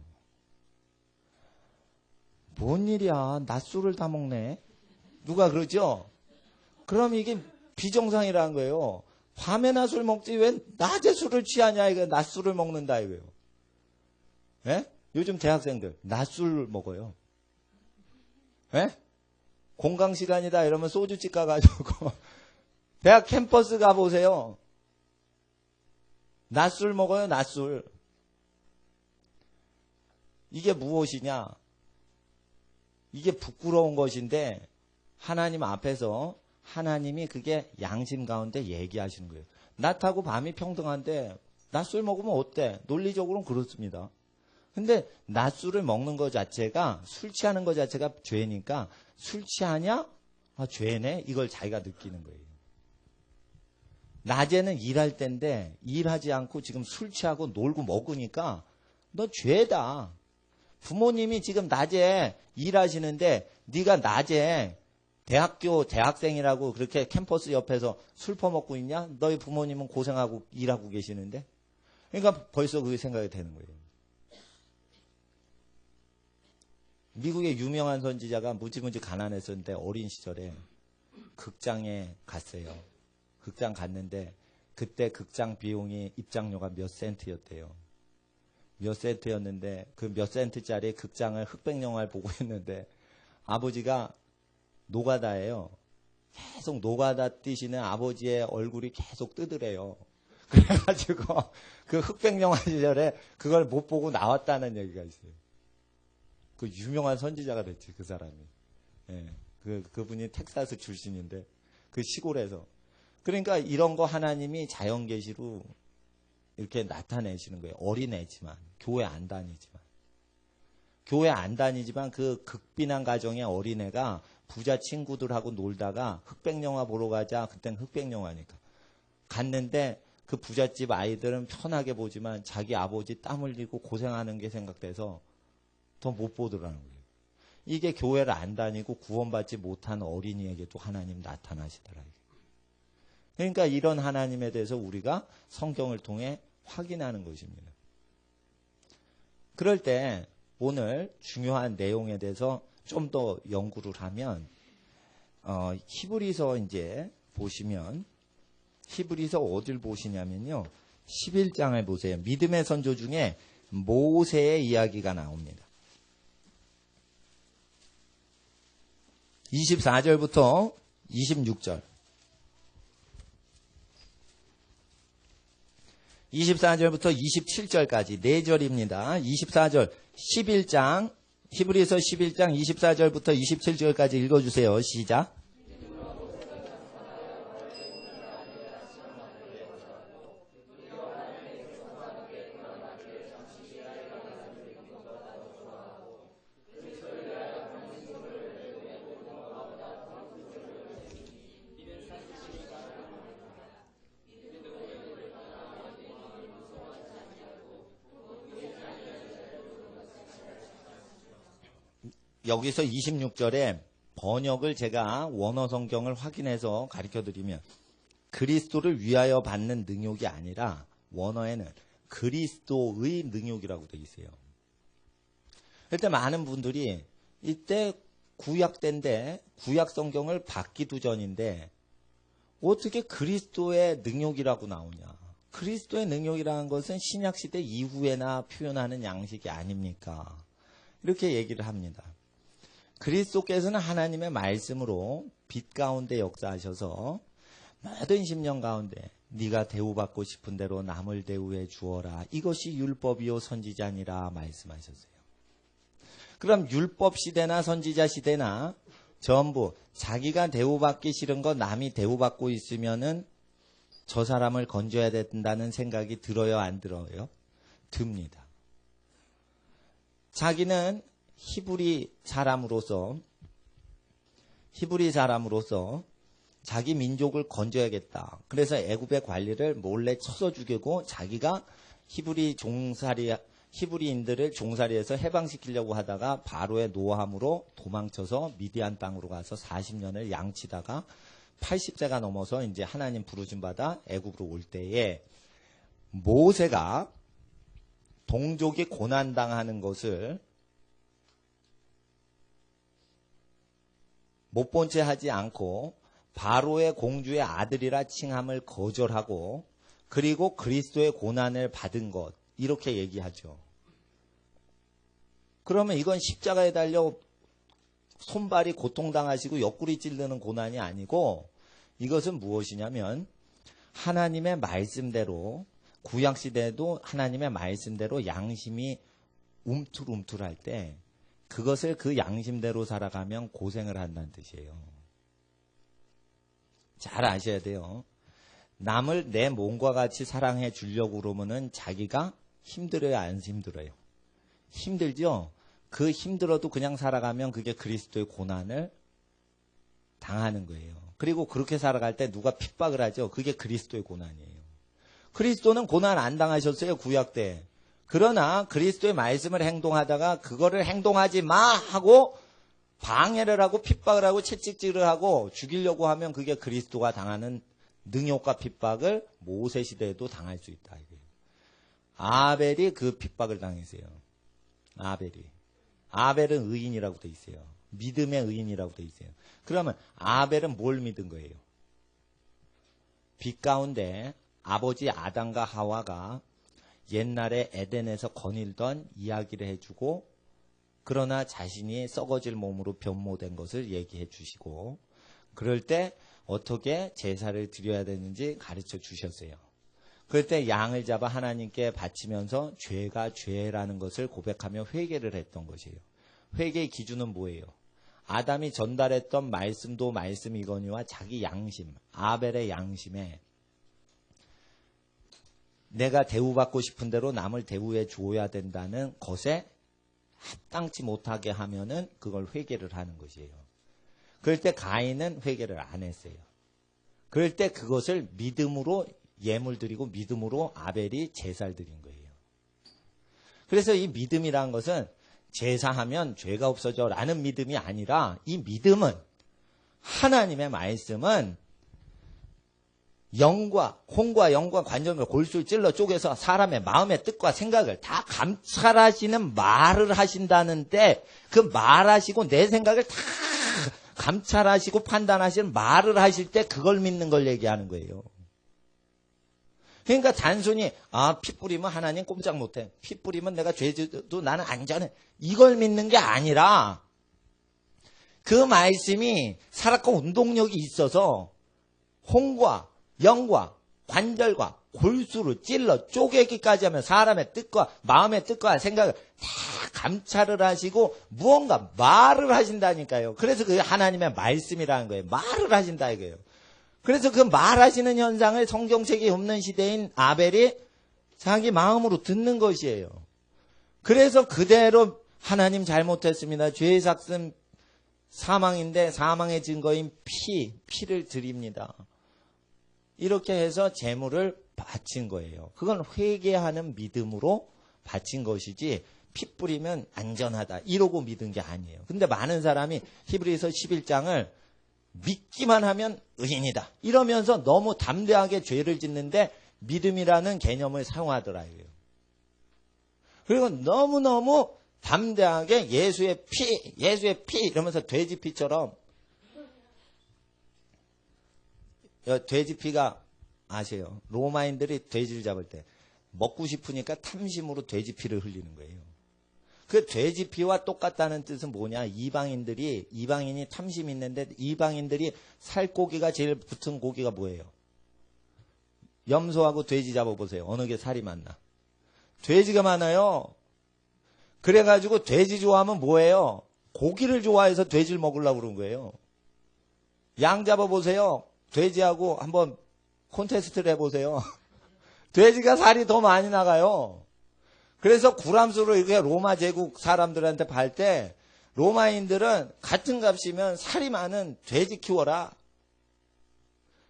뭔 일이야. 낮술을 다 먹네. 누가 그러죠? 그럼 이게 비정상이라는 거예요. 밤에나 술 먹지 왜 낮에 술을 취하냐. 이거 낮술을 먹는다 이거예요. 예? 요즘 대학생들 낮술 먹어요. 예? 공강 시간이다 이러면 소주집 가가지고 대학 캠퍼스 가보세요. 낮술 먹어요. 낮술. 이게 무엇이냐? 이게 부끄러운 것인데 하나님 앞에서 하나님이 그게 양심 가운데 얘기하시는 거예요. 낮하고 밤이 평등한데 낮술 먹으면 어때? 논리적으로는 그렇습니다. 근데 낮술을 먹는 것 자체가 술 취하는 것 자체가 죄니까 술 취하냐? 아, 죄네? 이걸 자기가 느끼는 거예요. 낮에는 일할 때인데 일하지 않고 지금 술 취하고 놀고 먹으니까 너 죄다. 부모님이 지금 낮에 일하시는데 네가 낮에 대학교 대학생이라고 그렇게 캠퍼스 옆에서 술 퍼먹고 있냐? 너희 부모님은 고생하고 일하고 계시는데? 그러니까 벌써 그게 생각이 되는 거예요. 미국의 유명한 선지자가 무지무지 가난했었는데 어린 시절에 극장에 갔어요. 극장 갔는데 그때 극장 비용이 입장료가 몇 센트였대요. 몇 센트였는데 그 몇 센트짜리 극장을 흑백 영화를 보고 있는데 아버지가 노가다예요. 계속 노가다 뛰시는 아버지의 얼굴이 계속 뜨더래요. 그래가지고 그 흑백 영화 시절에 그걸 못 보고 나왔다는 얘기가 있어요. 그 유명한 선지자가 됐지, 그 사람이. 예, 그분이 텍사스 출신인데, 그 시골에서. 그러니까 이런 거 하나님이 자연 계시로 이렇게 나타내시는 거예요. 어린애지만, 교회 안 다니지만. 교회 안 다니지만 그 극빈한 가정의 어린애가 부자 친구들하고 놀다가 흑백 영화 보러 가자. 그땐 흑백 영화니까. 갔는데 그 부잣집 아이들은 편하게 보지만 자기 아버지 땀 흘리고 고생하는 게 생각돼서 더 못 보더라는 거예요. 이게 교회를 안 다니고 구원받지 못한 어린이에게도 하나님 나타나시더라. 그러니까 이런 하나님에 대해서 우리가 성경을 통해 확인하는 것입니다. 그럴 때 오늘 중요한 내용에 대해서 좀 더 연구를 하면 히브리서 이제 보시면 히브리서 어딜 보시냐면요. 11장을 보세요. 믿음의 선조 중에 모세의 이야기가 나옵니다. 24절부터 26절. 24절부터 27절까지 4절입니다. 24절 11장 히브리서 11장 24절부터 27절까지 읽어주세요. 시작. 여기서 26절에 번역을 제가 원어 성경을 확인해서 가르쳐드리면 그리스도를 위하여 받는 능욕이 아니라 원어에는 그리스도의 능욕이라고 되어 있어요. 그때 많은 분들이 이때 구약 때인데 구약 성경을 받기도 전인데 어떻게 그리스도의 능욕이라고 나오냐. 그리스도의 능욕이라는 것은 신약시대 이후에나 표현하는 양식이 아닙니까? 이렇게 얘기를 합니다. 그리스도께서는 하나님의 말씀으로 빛 가운데 역사하셔서 모든 심령 가운데 네가 대우받고 싶은 대로 남을 대우해 주어라. 이것이 율법이요 선지자니라 말씀하셨어요. 그럼 율법 시대나 선지자 시대나 전부 자기가 대우받기 싫은 거 남이 대우받고 있으면은 저 사람을 건져야 된다는 생각이 들어요, 안 들어요? 듭니다. 자기는 히브리 사람으로서 자기 민족을 건져야겠다. 그래서 애굽의 관리를 몰래 쳐서 죽이고 자기가 히브리 종살이 히브리인들을 종살이에서 해방시키려고 하다가 바로의 노함으로 도망쳐서 미디안 땅으로 가서 40년을 양치다가 80세가 넘어서 이제 하나님 부르심 받아 애굽으로 올 때에 모세가 동족이 고난당하는 것을 못 본 채 하지 않고 바로의 공주의 아들이라 칭함을 거절하고 그리고 그리스도의 고난을 받은 것 이렇게 얘기하죠. 그러면 이건 십자가에 달려 손발이 고통당하시고 옆구리 찔르는 고난이 아니고 이것은 무엇이냐면 하나님의 말씀대로 구약시대에도 하나님의 말씀대로 양심이 움틀움틀할 때 그것을 그 양심대로 살아가면 고생을 한다는 뜻이에요. 잘 아셔야 돼요. 남을 내 몸과 같이 사랑해 주려고 그러면은 자기가 힘들어요, 안 힘들어요? 힘들죠? 그 힘들어도 그냥 살아가면 그게 그리스도의 고난을 당하는 거예요. 그리고 그렇게 살아갈 때 누가 핍박을 하죠? 그게 그리스도의 고난이에요. 그리스도는 고난 안 당하셨어요, 구약 때. 그러나 그리스도의 말씀을 행동하다가 그거를 행동하지 마 하고 방해를 하고 핍박을 하고 채찍질을 하고 죽이려고 하면 그게 그리스도가 당하는 능욕과 핍박을 모세 시대에도 당할 수 있다. 이거예요. 아벨이 그 핍박을 당했어요. 아벨은 의인이라고 돼 있어요. 믿음의 의인이라고 돼 있어요. 그러면 아벨은 뭘 믿은 거예요? 빛 가운데 아버지 아담과 하와가 옛날에 에덴에서 거닐던 이야기를 해주고 그러나 자신이 썩어질 몸으로 변모된 것을 얘기해 주시고 그럴 때 어떻게 제사를 드려야 되는지 가르쳐 주셨어요. 그럴 때 양을 잡아 하나님께 바치면서 죄가 죄라는 것을 고백하며 회개를 했던 것이에요. 회개의 기준은 뭐예요? 아담이 전달했던 말씀도 말씀이거니와 자기 양심, 아벨의 양심에 내가 대우받고 싶은 대로 남을 대우해 줘야 된다는 것에 합당치 못하게 하면은 그걸 회개를 하는 것이에요. 그럴 때 가인은 회개를 안 했어요. 그럴 때 그것을 믿음으로 예물 드리고 믿음으로 아벨이 제사를 드린 거예요. 그래서 이 믿음이라는 것은 제사하면 죄가 없어져 라는 믿음이 아니라 이 믿음은 하나님의 말씀은 혼과 영과 관절과 골수를 찔러 쪼개서 사람의 마음의 뜻과 생각을 다 감찰하시는 말을 하신다는데 그 말하시고 내 생각을 다 감찰하시고 판단하시는 말을 하실 때 그걸 믿는 걸 얘기하는 거예요. 그러니까 단순히 피 뿌리면 하나님 꼼짝 못해. 피 뿌리면 내가 죄져도 나는 안전해. 이걸 믿는 게 아니라 그 말씀이 살아있고 운동력이 있어서 혼과 영과 관절과 골수를 찔러 쪼개기까지 하면 사람의 뜻과 마음의 뜻과 생각을 다 감찰을 하시고 무언가 말을 하신다니까요. 그래서 그게 하나님의 말씀이라는 거예요. 말을 하신다 이거예요. 그래서 그 말하시는 현상을 성경책이 없는 시대인 아벨이 자기 마음으로 듣는 것이에요. 그래서 그대로 하나님 잘못했습니다. 죄의 삭은 사망인데 사망의 증거인 피를 드립니다. 이렇게 해서 제물을 바친 거예요. 그건 회개하는 믿음으로 바친 것이지 피 뿌리면 안전하다 이러고 믿은 게 아니에요. 근데 많은 사람이 히브리서 11장을 믿기만 하면 의인이다 이러면서 너무 담대하게 죄를 짓는데 믿음이라는 개념을 사용하더라고요. 그리고 너무너무 담대하게 예수의 피 이러면서 돼지 피처럼 돼지 피가 아세요? 로마인들이 돼지를 잡을 때 먹고 싶으니까 탐심으로 돼지 피를 흘리는 거예요. 그 돼지 피와 똑같다는 뜻은 뭐냐? 이방인이 탐심이 있는데 이방인들이 살고기가 제일 붙은 고기가 뭐예요? 염소하고 돼지 잡아보세요. 어느 게 살이 많나? 돼지가 많아요. 그래가지고 돼지 좋아하면 뭐예요? 고기를 좋아해서 돼지를 먹으려고 그런 거예요. 양 잡아보세요. 돼지하고 한번 콘테스트를 해보세요. 돼지가 살이 더 많이 나가요. 그래서 구람수로 이렇게 로마 제국 사람들한테 팔 때 로마인들은 같은 값이면 살이 많은 돼지 키워라.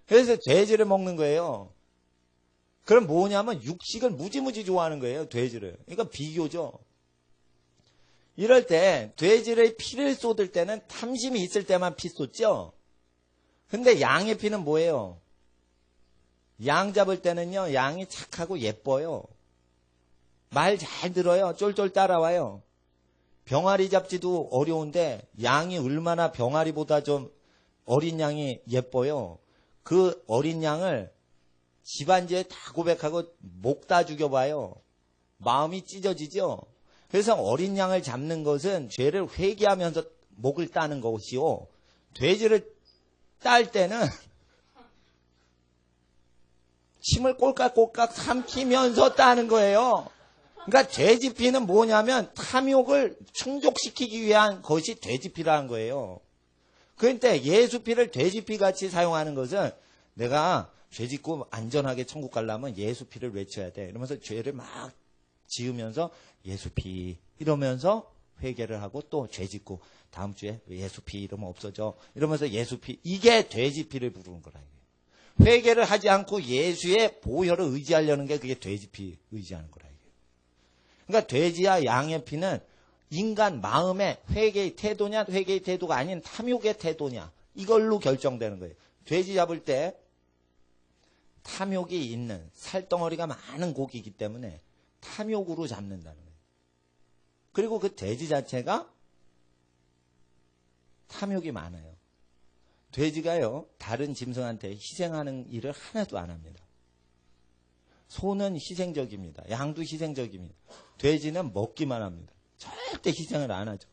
그래서 돼지를 먹는 거예요. 그럼 뭐냐면 육식을 무지무지 좋아하는 거예요. 돼지를. 그러니까 비교죠. 이럴 때 돼지의 피를 쏟을 때는 탐심이 있을 때만 피 쏟죠. 근데 양의 피는 뭐예요? 양 잡을 때는요. 양이 착하고 예뻐요. 말 잘 들어요. 쫄쫄 따라와요. 병아리 잡지도 어려운데 양이 얼마나 병아리보다 좀 어린 양이 예뻐요. 그 어린 양을 집안지에 다 고백하고 목 다 죽여봐요. 마음이 찢어지죠. 그래서 어린 양을 잡는 것은 죄를 회개하면서 목을 따는 것이요. 돼지를 딸 때는 침을 꼴깍꼴깍 삼키면서 따는 거예요. 그러니까 돼지피는 뭐냐면 탐욕을 충족시키기 위한 것이 돼지피라는 거예요. 그런데 예수피를 돼지피같이 사용하는 것은 내가 죄 짓고 안전하게 천국 가려면 예수피를 외쳐야 돼. 이러면서 죄를 막 지으면서 예수피 이러면서 회개를 하고 또 죄 짓고 다음 주에 예수피 이러면 없어져. 이러면서 예수피 이게 돼지피를 부르는 거라. 회개를 하지 않고 예수의 보혈을 의지하려는 게 그게 돼지피 의지하는 거라. 그러니까 돼지와 양의 피는 인간 마음의 회개의 태도냐 회개의 태도가 아닌 탐욕의 태도냐 이걸로 결정되는 거예요. 돼지 잡을 때 탐욕이 있는 살덩어리가 많은 고기이기 때문에 탐욕으로 잡는다는 거예요. 그리고 그 돼지 자체가 탐욕이 많아요. 돼지가요 다른 짐승한테 희생하는 일을 하나도 안 합니다. 소는 희생적입니다. 양도 희생적입니다. 돼지는 먹기만 합니다. 절대 희생을 안 하죠.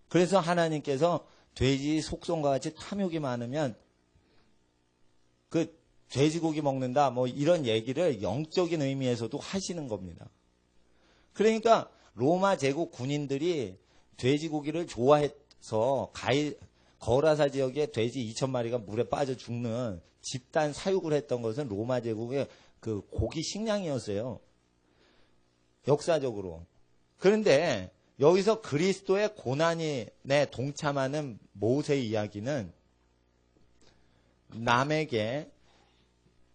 그래서 하나님께서 돼지 속성과 같이 탐욕이 많으면 그 돼지고기 먹는다 뭐 이런 얘기를 영적인 의미에서도 하시는 겁니다. 그러니까 로마 제국 군인들이 돼지고기를 좋아해서 거라사 지역에 돼지 2,000마리가 물에 빠져 죽는 집단 사육을 했던 것은 로마 제국의 그 고기 식량이었어요. 역사적으로. 그런데 여기서 그리스도의 고난에 동참하는 모세의 이야기는 남에게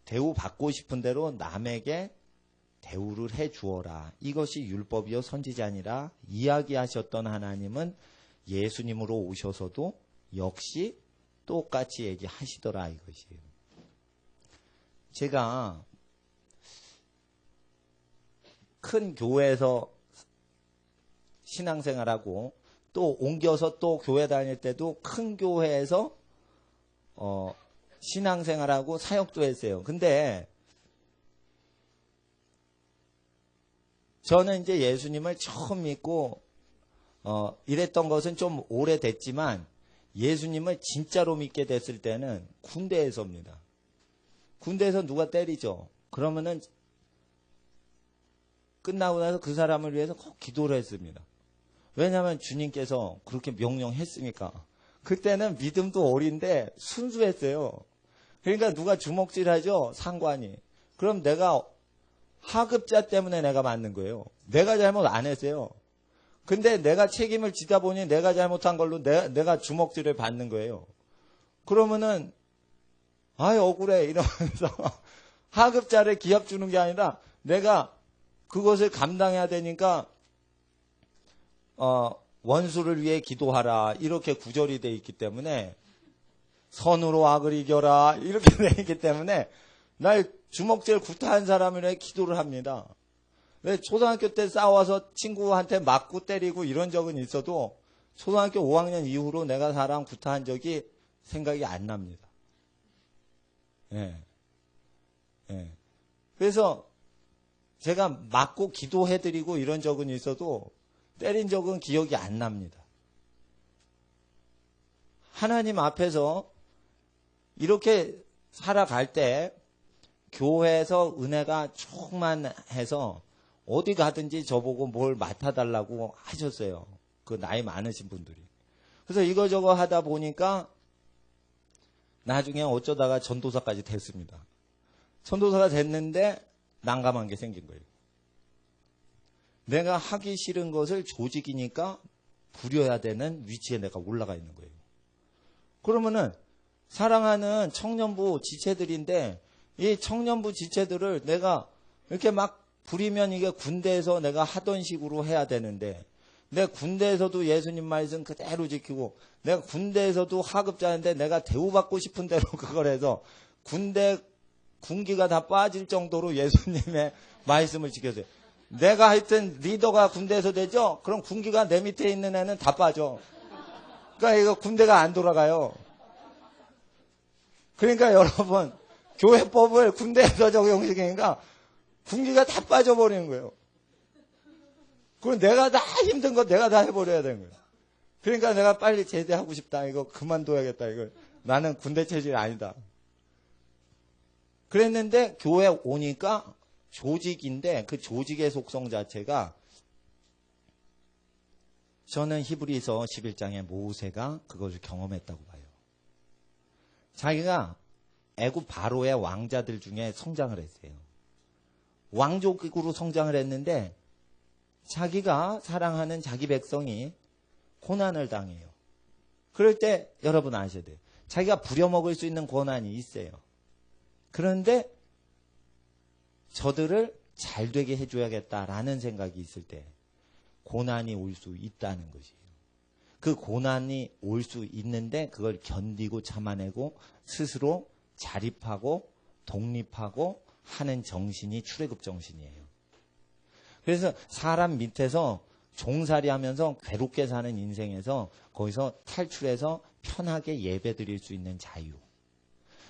대우받고 싶은 대로 남에게 대우를 해 주어라. 이것이 율법이요 선지자니라 이야기하셨던 하나님은 예수님으로 오셔서도 역시 똑같이 얘기하시더라 이것이에요. 제가 큰 교회에서 신앙생활하고 또 옮겨서 또 교회 다닐 때도 큰 교회에서 신앙생활하고 사역도 했어요. 근데 저는 이제 예수님을 처음 믿고 이랬던 것은 좀 오래됐지만 예수님을 진짜로 믿게 됐을 때는 군대에서입니다. 군대에서 누가 때리죠. 그러면은 끝나고 나서 그 사람을 위해서 꼭 기도를 했습니다. 왜냐하면 주님께서 그렇게 명령했으니까. 그때는 믿음도 어린데 순수했어요. 그러니까 누가 주먹질하죠. 상관이. 그럼 내가 하급자 때문에 내가 맞는 거예요. 내가 잘못 안 했어요. 근데 내가 책임을 지다 보니 내가 잘못한 걸로 내가 주먹질을 받는 거예요. 그러면은 아이 억울해 이러면서 하급자를 기합 주는 게 아니라 내가 그것을 감당해야 되니까 원수를 위해 기도하라 이렇게 구절이 되어 있기 때문에 선으로 악을 이겨라 이렇게 되어 있기 때문에 날 주먹질 구타한 사람을 위해 기도를 합니다. 왜 초등학교 때 싸워서 친구한테 맞고 때리고 이런 적은 있어도 초등학교 5학년 이후로 내가 사람 구타한 적이 생각이 안 납니다. 예. 예. 그래서 제가 맞고 기도해드리고 이런 적은 있어도 때린 적은 기억이 안 납니다. 하나님 앞에서 이렇게 살아갈 때 교회에서 은혜가 충만해서 어디 가든지 저보고 뭘 맡아달라고 하셨어요. 그 나이 많으신 분들이. 그래서 이거저거 하다 보니까 나중에 어쩌다가 전도사까지 됐습니다. 전도사가 됐는데 난감한 게 생긴 거예요. 내가 하기 싫은 것을 조직이니까 부려야 되는 위치에 내가 올라가 있는 거예요. 그러면은 사랑하는 청년부 지체들인데 이 청년부 지체들을 내가 이렇게 막 부리면 이게 군대에서 내가 하던 식으로 해야 되는데, 내 군대에서도 예수님 말씀 그대로 지키고, 내가 군대에서도 하급자인데 내가 대우받고 싶은 대로 그걸 해서 군기가 다 빠질 정도로 예수님의 말씀을 지켜줘요. 내가 하여튼 리더가 군대에서 되죠? 그럼 군기가 내 밑에 있는 애는 다 빠져. 그러니까 이거 군대가 안 돌아가요. 그러니까 여러분, 교회법을 군대에서 적용시키니까 군기가 다 빠져버리는 거예요. 그럼 내가 다 힘든 거 내가 다 해버려야 되는 거예요. 그러니까 내가 빨리 제대하고 싶다. 이거 그만둬야겠다. 이거 나는 군대 체질이 아니다. 그랬는데 교회 오니까 조직인데 그 조직의 속성 자체가, 저는 히브리서 11장에 모세가 그것을 경험했다고 봐요. 자기가 애굽 바로의 왕자들 중에 성장을 했어요. 왕족으로 성장을 했는데 자기가 사랑하는 자기 백성이 고난을 당해요. 그럴 때 여러분 아셔야 돼요. 자기가 부려먹을 수 있는 권한이 있어요. 그런데 저들을 잘 되게 해줘야겠다라는 생각이 있을 때 고난이 올 수 있다는 것이에요. 그 고난이 올 수 있는데 그걸 견디고 참아내고 스스로 자립하고 독립하고 하는 정신이 출애굽 정신이에요. 그래서 사람 밑에서 종살이 하면서 괴롭게 사는 인생에서 거기서 탈출해서 편하게 예배 드릴 수 있는 자유.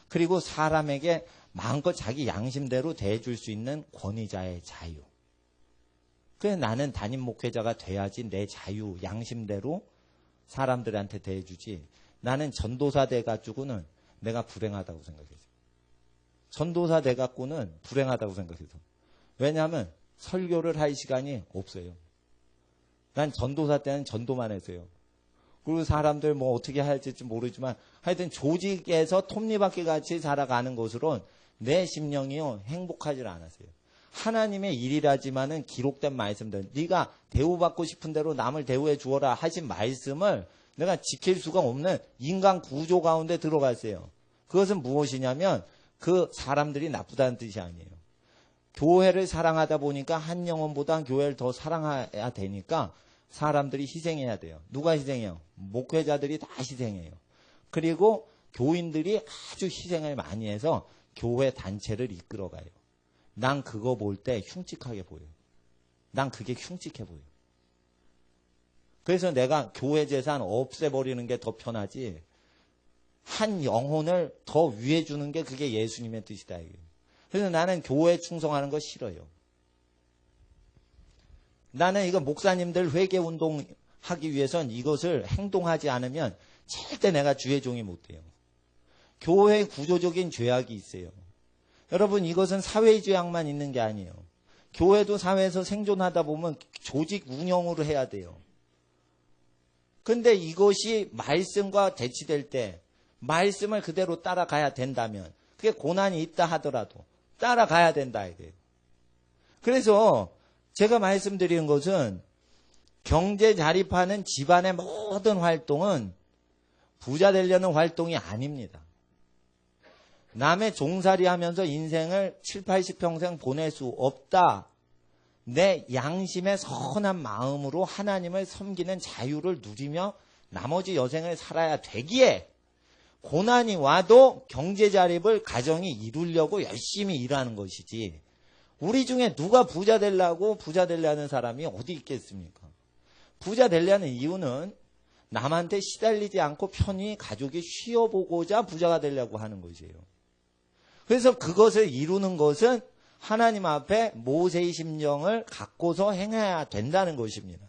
그리고 사람에게 마음껏 자기 양심대로 대해줄 수 있는 권위자의 자유. 그래서 나는 담임 목회자가 돼야지 내 자유, 양심대로 사람들한테 대해주지. 나는 전도사 돼가지고는 내가 불행하다고 생각했어요. 전도사 돼갖고는 불행하다고 생각해서. 왜냐하면 설교를 할 시간이 없어요. 난 전도사 때는 전도만 했어요. 그리고 사람들 뭐 어떻게 할지 모르지만 하여튼 조직에서 톱니바퀴 같이 살아가는 것으론 내 심령이요 행복하지 않았어요. 하나님의 일이라지만은 기록된 말씀들, 네가 대우받고 싶은 대로 남을 대우해 주어라 하신 말씀을 내가 지킬 수가 없는 인간 구조 가운데 들어갔어요. 그것은 무엇이냐면 그 사람들이 나쁘다는 뜻이 아니에요. 교회를 사랑하다 보니까 한 영혼보다 교회를 더 사랑해야 되니까 사람들이 희생해야 돼요. 누가 희생해요? 목회자들이 다 희생해요. 그리고 교인들이 아주 희생을 많이 해서 교회 단체를 이끌어가요. 난 그거 볼 때 흉측하게 보여요. 난 그게 흉측해 보여요. 그래서 내가 교회 재산 없애버리는 게 더 편하지, 한 영혼을 더 위해 주는 게 그게 예수님의 뜻이다. 그래서 나는 교회에 충성하는 거 싫어요. 나는 이거 목사님들 회개운동 하기 위해선 이것을 행동하지 않으면 절대 내가 주의 종이 못 돼요. 교회의 구조적인 죄악이 있어요. 여러분, 이것은 사회의 죄악만 있는 게 아니에요. 교회도 사회에서 생존하다 보면 조직 운영으로 해야 돼요. 근데 이것이 말씀과 대치될 때 말씀을 그대로 따라가야 된다면, 그게 고난이 있다 하더라도 따라가야 된다 이거예요. 그래서 제가 말씀드리는 것은 경제 자립하는 집안의 모든 활동은 부자 되려는 활동이 아닙니다. 남의 종살이 하면서 인생을 7, 80평생 보낼 수 없다. 내 양심의 선한 마음으로 하나님을 섬기는 자유를 누리며 나머지 여생을 살아야 되기에 고난이 와도 경제 자립을 가정이 이루려고 열심히 일하는 것이지, 우리 중에 누가 부자 되려고 부자 되려는 사람이 어디 있겠습니까? 부자 되려는 이유는 남한테 시달리지 않고 편히 가족이 쉬어보고자 부자가 되려고 하는 것이에요. 그래서 그것을 이루는 것은 하나님 앞에 모세의 심령을 갖고서 행해야 된다는 것입니다.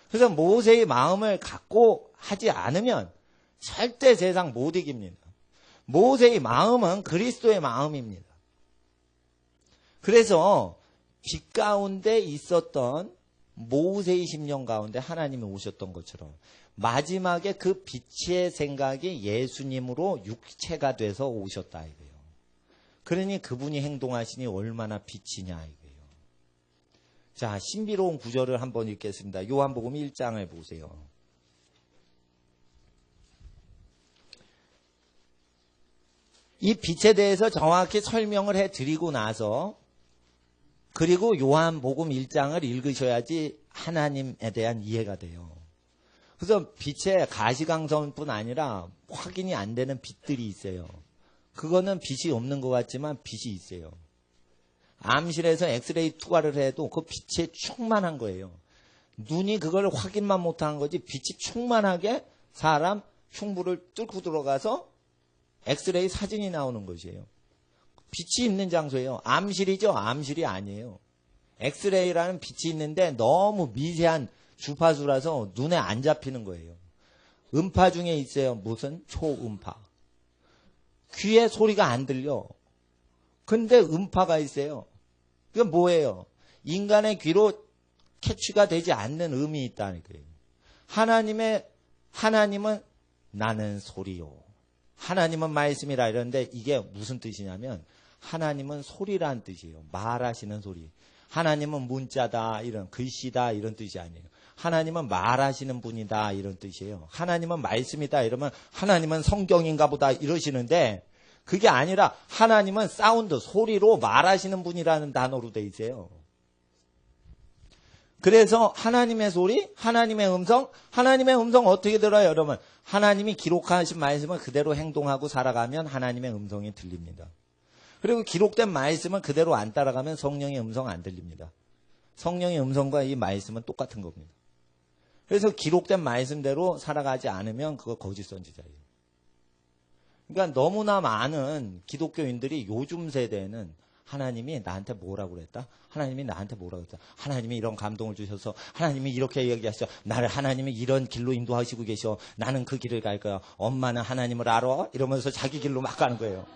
그래서 모세의 마음을 갖고 하지 않으면 절대 세상 못 이깁니다. 모세의 마음은 그리스도의 마음입니다. 그래서 빛 가운데 있었던 모세의 심령 가운데 하나님이 오셨던 것처럼 마지막에 그 빛의 생각이 예수님으로 육체가 돼서 오셨다 이거예요. 그러니 그분이 행동하시니 얼마나 빛이냐 이거예요. 자, 신비로운 구절을 한번 읽겠습니다. 요한복음 1장을 보세요. 이 빛에 대해서 정확히 설명을 해드리고 나서 그리고 요한복음 1장을 읽으셔야지 하나님에 대한 이해가 돼요. 그래서 빛의 가시광선뿐 아니라 확인이 안 되는 빛들이 있어요. 그거는 빛이 없는 것 같지만 빛이 있어요. 암실에서 엑스레이 투과를 해도 그 빛에 충만한 거예요. 눈이 그걸 확인만 못한 거지 빛이 충만하게 사람 흉부를 뚫고 들어가서 엑스레이 사진이 나오는 것이에요. 빛이 있는 장소예요. 암실이죠. 암실이 아니에요. 엑스레이라는 빛이 있는데 너무 미세한 주파수라서 눈에 안 잡히는 거예요. 음파 중에 있어요. 무슨? 초음파. 귀에 소리가 안 들려. 근데 음파가 있어요. 이건 뭐예요? 인간의 귀로 캐치가 되지 않는 음이 있다는 거예요. 하나님은 나는 소리요. 하나님은 말씀이라 이러는데 이게 무슨 뜻이냐면 하나님은 소리라는 뜻이에요. 말하시는 소리. 하나님은 문자다 이런 글씨다 이런 뜻이 아니에요. 하나님은 말하시는 분이다 이런 뜻이에요. 하나님은 말씀이다 이러면 하나님은 성경인가 보다 이러시는데 그게 아니라 하나님은 사운드 소리로 말하시는 분이라는 단어로 돼 있어요. 그래서 하나님의 소리, 하나님의 음성 어떻게 들어요 여러분? 하나님이 기록하신 말씀을 그대로 행동하고 살아가면 하나님의 음성이 들립니다. 그리고 기록된 말씀은 그대로 안 따라가면 성령의 음성 안 들립니다. 성령의 음성과 이 말씀은 똑같은 겁니다. 그래서 기록된 말씀대로 살아가지 않으면 그거 거짓 선지자예요. 그러니까 너무나 많은 기독교인들이 요즘 세대에는 하나님이 나한테 뭐라고 그랬다? 하나님이 나한테 뭐라고 그랬다? 하나님이 이런 감동을 주셔서 하나님이 이렇게 얘기하셔. 나를 하나님이 이런 길로 인도하시고 계셔. 나는 그 길을 갈 거야. 엄마는 하나님을 알아? 이러면서 자기 길로 막 가는 거예요.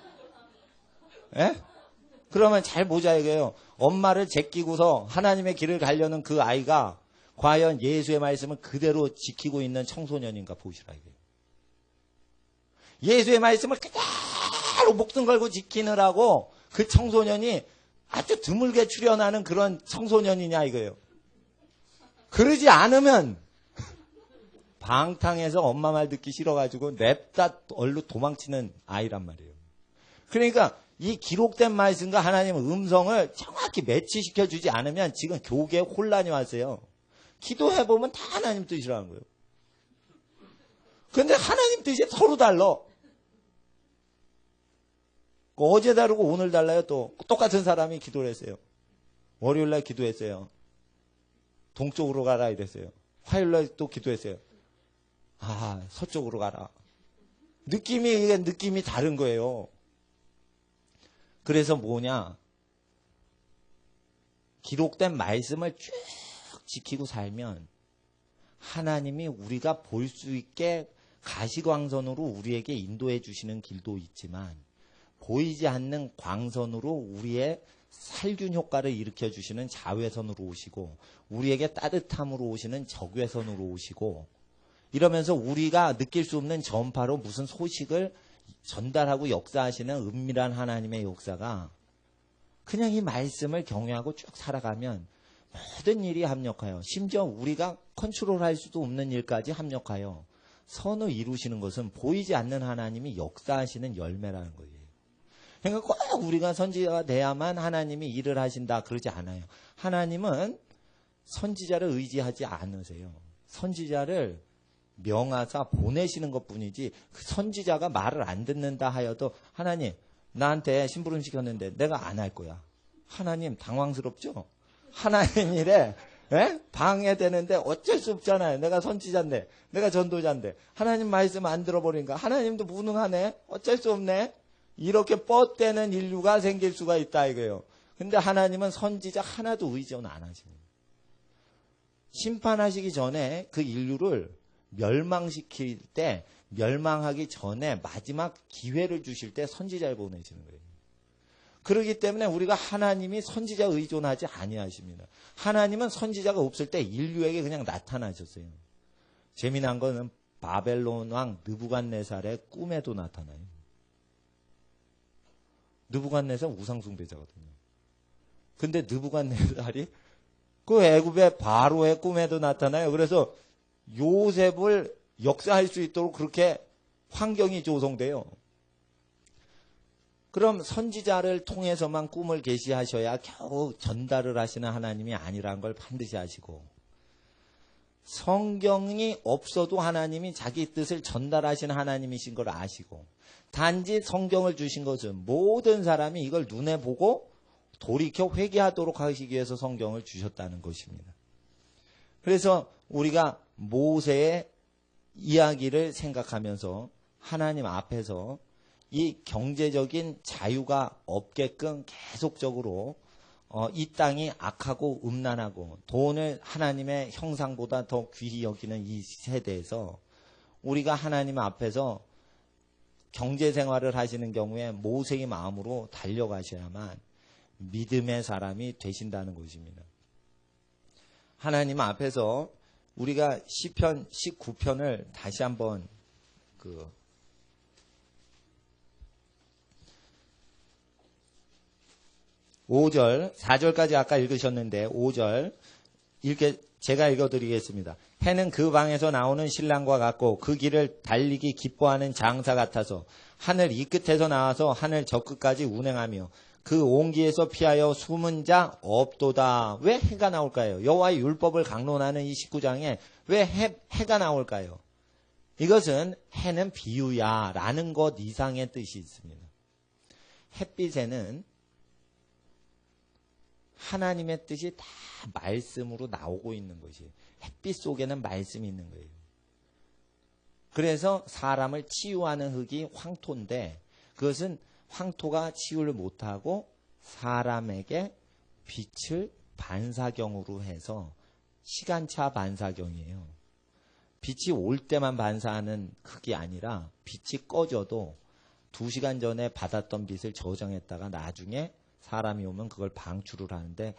예? 그러면 잘 보자 이거예요. 엄마를 제끼고서 하나님의 길을 가려는 그 아이가 과연 예수의 말씀을 그대로 지키고 있는 청소년인가 보시라 이거예요. 예수의 말씀을 그대로 목숨 걸고 지키느라고 그 청소년이 아주 드물게 출현하는 그런 청소년이냐 이거예요. 그러지 않으면 방탕해서 엄마 말 듣기 싫어가지고 냅다 얼른 도망치는 아이란 말이에요. 그러니까 이 기록된 말씀과 하나님의 음성을 정확히 매치시켜 주지 않으면 지금 교계에 혼란이 왔어요. 기도해보면 다 하나님 뜻이라는 거예요. 그런데 하나님 뜻이 서로 달라. 어제 다르고 오늘 달라요. 또 똑같은 사람이 기도를 했어요. 월요일날 기도했어요. 동쪽으로 가라 이랬어요. 화요일날 또 기도했어요. 서쪽으로 가라. 느낌이 다른 거예요. 그래서 뭐냐? 기록된 말씀을 쭉 지키고 살면 하나님이 우리가 볼 수 있게 가시광선으로 우리에게 인도해 주시는 길도 있지만 보이지 않는 광선으로 우리의 살균 효과를 일으켜 주시는 자외선으로 오시고 우리에게 따뜻함으로 오시는 적외선으로 오시고 이러면서 우리가 느낄 수 없는 전파로 무슨 소식을 전달하고 역사하시는 은밀한 하나님의 역사가 그냥 이 말씀을 경외하고 쭉 살아가면 모든 일이 합력하여 심지어 우리가 컨트롤할 수도 없는 일까지 합력하여 선을 이루시는 것은 보이지 않는 하나님이 역사하시는 열매라는 거예요. 그러니까 꼭 우리가 선지자가 돼야만 하나님이 일을 하신다 그러지 않아요. 하나님은 선지자를 의지하지 않으세요. 선지자를 명하사 보내시는 것뿐이지 그 선지자가 말을 안 듣는다 하여도 하나님 나한테 심부름 시켰는데 내가 안 할 거야. 하나님 당황스럽죠? 하나님 일에 방해되는데 어쩔 수 없잖아요. 내가 선지자인데 내가 전도자인데 하나님 말씀 안 들어버리니까 하나님도 무능하네. 어쩔 수 없네. 이렇게 뻗대는 인류가 생길 수가 있다 이거예요. 근데 하나님은 선지자 하나도 의존 안 하십니다. 심판하시기 전에 그 인류를 멸망시킬 때 멸망하기 전에 마지막 기회를 주실 때 선지자를 보내시는 거예요. 그렇기 때문에 우리가 하나님이 선지자 의존하지 아니하십니다. 하나님은 선지자가 없을 때 인류에게 그냥 나타나셨어요. 재미난 거는 바벨론 왕 느부갓네살의 꿈에도 나타나요. 느부갓네살 우상숭배자거든요. 근데 느부갓네살이 그 애굽의 바로의 꿈에도 나타나요. 그래서 요셉을 역사할 수 있도록 그렇게 환경이 조성돼요. 그럼 선지자를 통해서만 꿈을 계시하셔야 겨우 전달을 하시는 하나님이 아니라는 걸 반드시 아시고, 성경이 없어도 하나님이 자기 뜻을 전달하시는 하나님이신 걸 아시고, 단지 성경을 주신 것은 모든 사람이 이걸 눈에 보고 돌이켜 회개하도록 하시기 위해서 성경을 주셨다는 것입니다. 그래서 우리가 모세의 이야기를 생각하면서 하나님 앞에서 이 경제적인 자유가 없게끔 계속적으로 이 땅이 악하고 음란하고 돈을 하나님의 형상보다 더 귀히 여기는 이 세대에서 우리가 하나님 앞에서 경제생활을 하시는 경우에 모세의 마음으로 달려가셔야만 믿음의 사람이 되신다는 것입니다. 하나님 앞에서 우리가 시편 19편을 다시 한번 5절, 4절까지 아까 읽으셨는데 5절 제가 읽어드리겠습니다. 해는 그 방에서 나오는 신랑과 같고 그 길을 달리기 기뻐하는 장사 같아서 하늘 이 끝에서 나와서 하늘 저 끝까지 운행하며 그 온기에서 피하여 숨은 자 없도다. 왜 해가 나올까요? 여호와의 율법을 강론하는 이 19장에 왜 해가 나올까요? 이것은 해는 비유야 라는 것 이상의 뜻이 있습니다. 햇빛에는 하나님의 뜻이 다 말씀으로 나오고 있는 것이에요. 햇빛 속에는 말씀이 있는 거예요. 그래서 사람을 치유하는 흙이 황토인데 그것은 황토가 치유를 못하고 사람에게 빛을 반사경으로 해서 시간차 반사경이에요. 빛이 올 때만 반사하는 흙이 아니라 빛이 꺼져도 2시간 전에 받았던 빛을 저장했다가 나중에 사람이 오면 그걸 방출을 하는데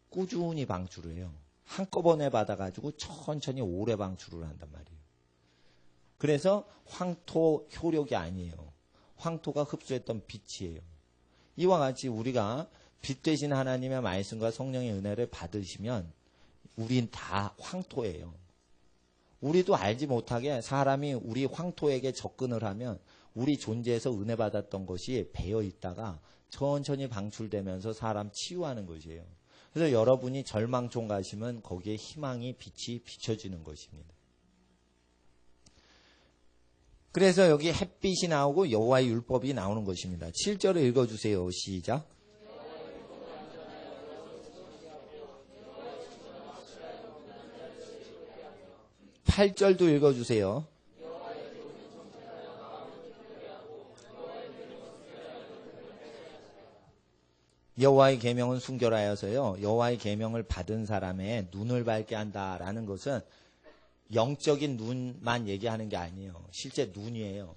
꾸준히 방출을 해요. 한꺼번에 받아가지고 천천히 오래 방출을 한단 말이에요. 그래서 황토 효력이 아니에요. 황토가 흡수했던 빛이에요. 이와 같이 우리가 빛 되신 하나님의 말씀과 성령의 은혜를 받으시면 우린 다 황토예요. 우리도 알지 못하게 사람이 우리 황토에게 접근을 하면 우리 존재에서 은혜 받았던 것이 배어 있다가 천천히 방출되면서 사람 치유하는 것이에요. 그래서 여러분이 절망촌 가시면 거기에 희망이 빛이 비춰지는 것입니다. 그래서 여기 햇빛이 나오고 여호와의 율법이 나오는 것입니다. 7절을 읽어주세요. 시작. 8절도 읽어주세요. 여호와의 계명은 순결하여서요. 여호와의 계명을 받은 사람의 눈을 밝게 한다라는 것은 영적인 눈만 얘기하는 게 아니에요. 실제 눈이에요.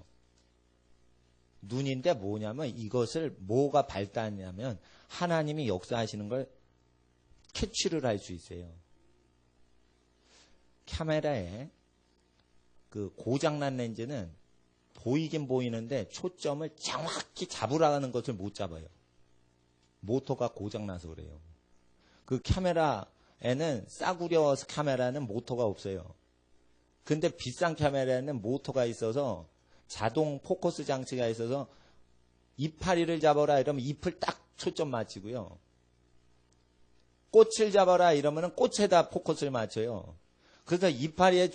눈인데 뭐냐면 이것을 뭐가 발달하냐면 하나님이 역사하시는 걸 캐치를 할 수 있어요. 카메라에 그 고장난 렌즈는 보이긴 보이는데 초점을 정확히 잡으라는 것을 못 잡아요. 모터가 고장나서 그래요. 그 카메라에는 싸구려 카메라는 모터가 없어요. 근데 비싼 카메라에는 모터가 있어서 자동 포커스 장치가 있어서 이파리를 잡아라 이러면 잎을 딱 초점 맞추고요. 꽃을 잡아라 이러면 꽃에다 포커스를 맞춰요. 그래서 이파리에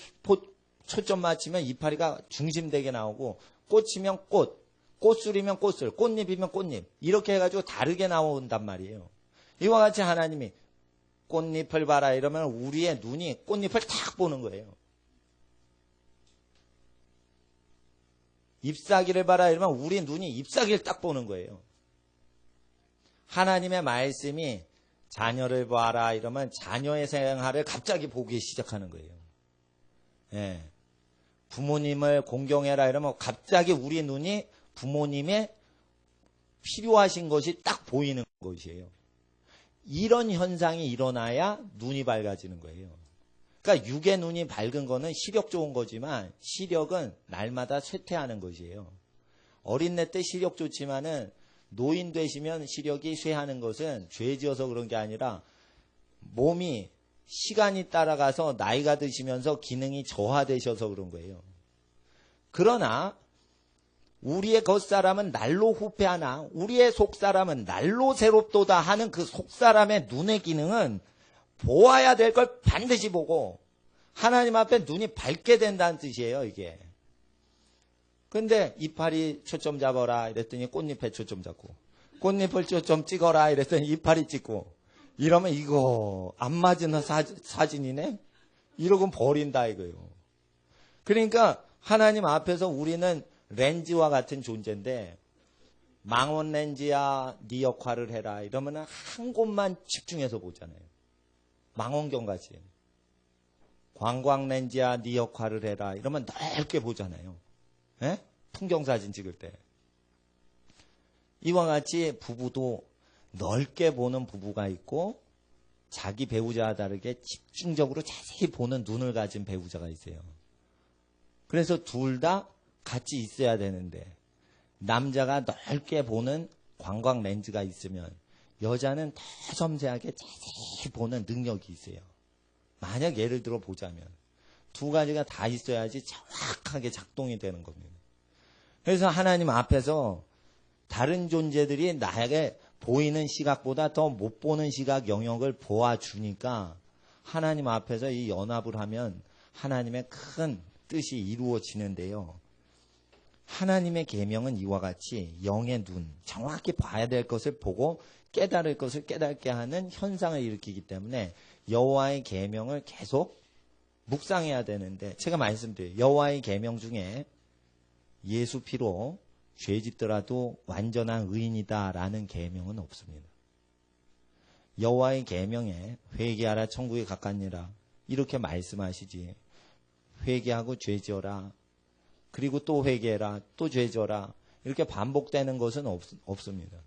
초점 맞추면 이파리가 중심되게 나오고 꽃이면 꽃, 꽃술이면 꽃술, 꽃잎이면 꽃잎 이렇게 해가지고 다르게 나온단 말이에요. 이와 같이 하나님이 꽃잎을 봐라 이러면 우리의 눈이 꽃잎을 딱 보는 거예요. 잎사귀를 봐라 이러면 우리 눈이 잎사귀를 딱 보는 거예요. 하나님의 말씀이 자녀를 봐라 이러면 자녀의 생활을 갑자기 보기 시작하는 거예요. 예. 부모님을 공경해라 이러면 갑자기 우리 눈이 부모님의 필요하신 것이 딱 보이는 것이에요. 이런 현상이 일어나야 눈이 밝아지는 거예요. 그러니까 육의 눈이 밝은 거는 시력 좋은 거지만 시력은 날마다 쇠퇴하는 것이에요. 어린애 때 시력 좋지만은 노인 되시면 시력이 쇠하는 것은 죄 지어서 그런 게 아니라 몸이 시간이 따라가서 나이가 드시면서 기능이 저하되셔서 그런 거예요. 그러나 우리의 겉사람은 날로 후패하나 우리의 속사람은 날로 새롭도다 하는 그 속사람의 눈의 기능은 보아야 될 걸 반드시 보고 하나님 앞에 눈이 밝게 된다는 뜻이에요, 이게. 근데 이파리 초점 잡아라 이랬더니 꽃잎에 초점 잡고, 꽃잎을 초점 찍어라 이랬더니 이파리 찍고, 이러면 이거 안 맞은 사진이네? 이러고 버린다 이거예요. 그러니까 하나님 앞에서 우리는 렌즈와 같은 존재인데, 망원 렌즈야 네 역할을 해라 이러면 한 곳만 집중해서 보잖아요. 망원경 같이. 관광 렌즈야 네 역할을 해라 이러면 넓게 보잖아요. 예? 풍경사진 찍을 때. 이와 같이 부부도 넓게 보는 부부가 있고 자기 배우자와 다르게 집중적으로 자세히 보는 눈을 가진 배우자가 있어요. 그래서 둘 다 같이 있어야 되는데, 남자가 넓게 보는 관광 렌즈가 있으면 여자는 더 섬세하게 자세히 보는 능력이 있어요. 만약 예를 들어 보자면 두 가지가 다 있어야지 정확하게 작동이 되는 겁니다. 그래서 하나님 앞에서 다른 존재들이 나에게 보이는 시각보다 더 못 보는 시각 영역을 보아주니까 하나님 앞에서 이 연합을 하면 하나님의 큰 뜻이 이루어지는데요. 하나님의 계명은 이와 같이 영의 눈, 정확히 봐야 될 것을 보고 깨달을 것을 깨닫게 하는 현상을 일으키기 때문에 여호와의 계명을 계속 묵상해야 되는데, 제가 말씀드려요. 여호와의 계명 중에 예수 피로 죄 짓더라도 완전한 의인이다라는 계명은 없습니다. 여호와의 계명에 회개하라 천국에 가깝니라 이렇게 말씀하시지, 회개하고 죄 지어라 그리고 또 회개해라 또 죄 지어라 이렇게 반복되는 것은 없습니다.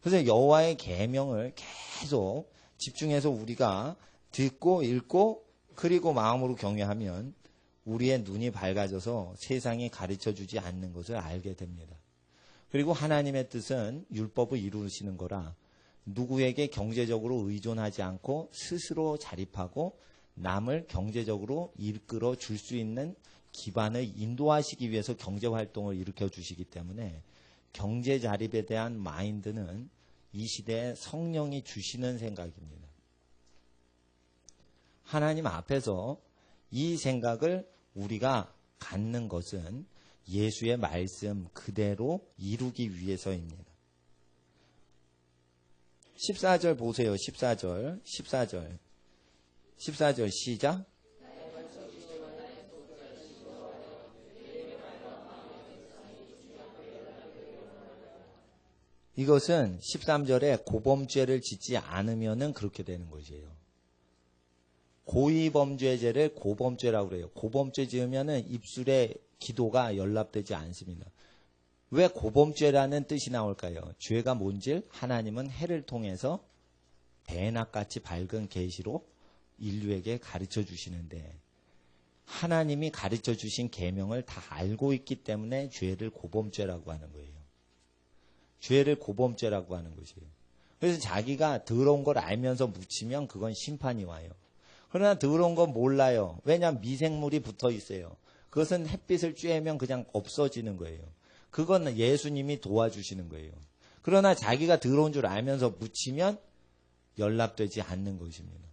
그래서 여호와의 계명을 계속 집중해서 우리가 듣고 읽고 그리고 마음으로 경외하면 우리의 눈이 밝아져서 세상이 가르쳐주지 않는 것을 알게 됩니다. 그리고 하나님의 뜻은 율법을 이루시는 거라 누구에게 경제적으로 의존하지 않고 스스로 자립하고 남을 경제적으로 이끌어 줄 수 있는 기반을 인도하시기 위해서 경제활동을 일으켜 주시기 때문에 경제 자립에 대한 마인드는 이 시대에 성령이 주시는 생각입니다. 하나님 앞에서 이 생각을 우리가 갖는 것은 예수의 말씀 그대로 이루기 위해서입니다. 14절 보세요. 14절 시작. 이것은 13절에 고범죄를 짓지 않으면은 그렇게 되는 것이에요. 고의범죄죄를 고범죄라고 그래요. 고범죄 지으면은 입술에 기도가 연락되지 않습니다. 왜 고범죄라는 뜻이 나올까요? 죄가 뭔지 하나님은 해를 통해서 대낮같이 밝은 계시로 인류에게 가르쳐 주시는데, 하나님이 가르쳐 주신 계명을 다 알고 있기 때문에 죄를 고범죄라고 하는 거예요. 죄를 고범죄라고 하는 것이에요. 그래서 자기가 더러운 걸 알면서 묻히면 그건 심판이 와요. 그러나 더러운 건 몰라요. 왜냐하면 미생물이 붙어 있어요. 그것은 햇빛을 쬐면 그냥 없어지는 거예요. 그건 예수님이 도와주시는 거예요. 그러나 자기가 더러운 줄 알면서 묻히면 연락되지 않는 것입니다.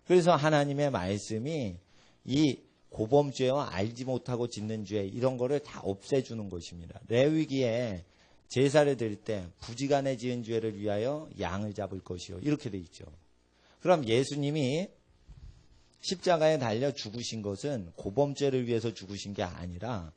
그래서 하나님의 말씀이 이 고범죄와 알지 못하고 짓는 죄 이런 거를 다 없애주는 것입니다. 레위기에 제사를 드릴 때 부지간에 지은 죄를 위하여 양을 잡을 것이요 이렇게 돼 있죠. 그럼 예수님이 십자가에 달려 죽으신 것은 고범죄를 위해서 죽으신 게 아니라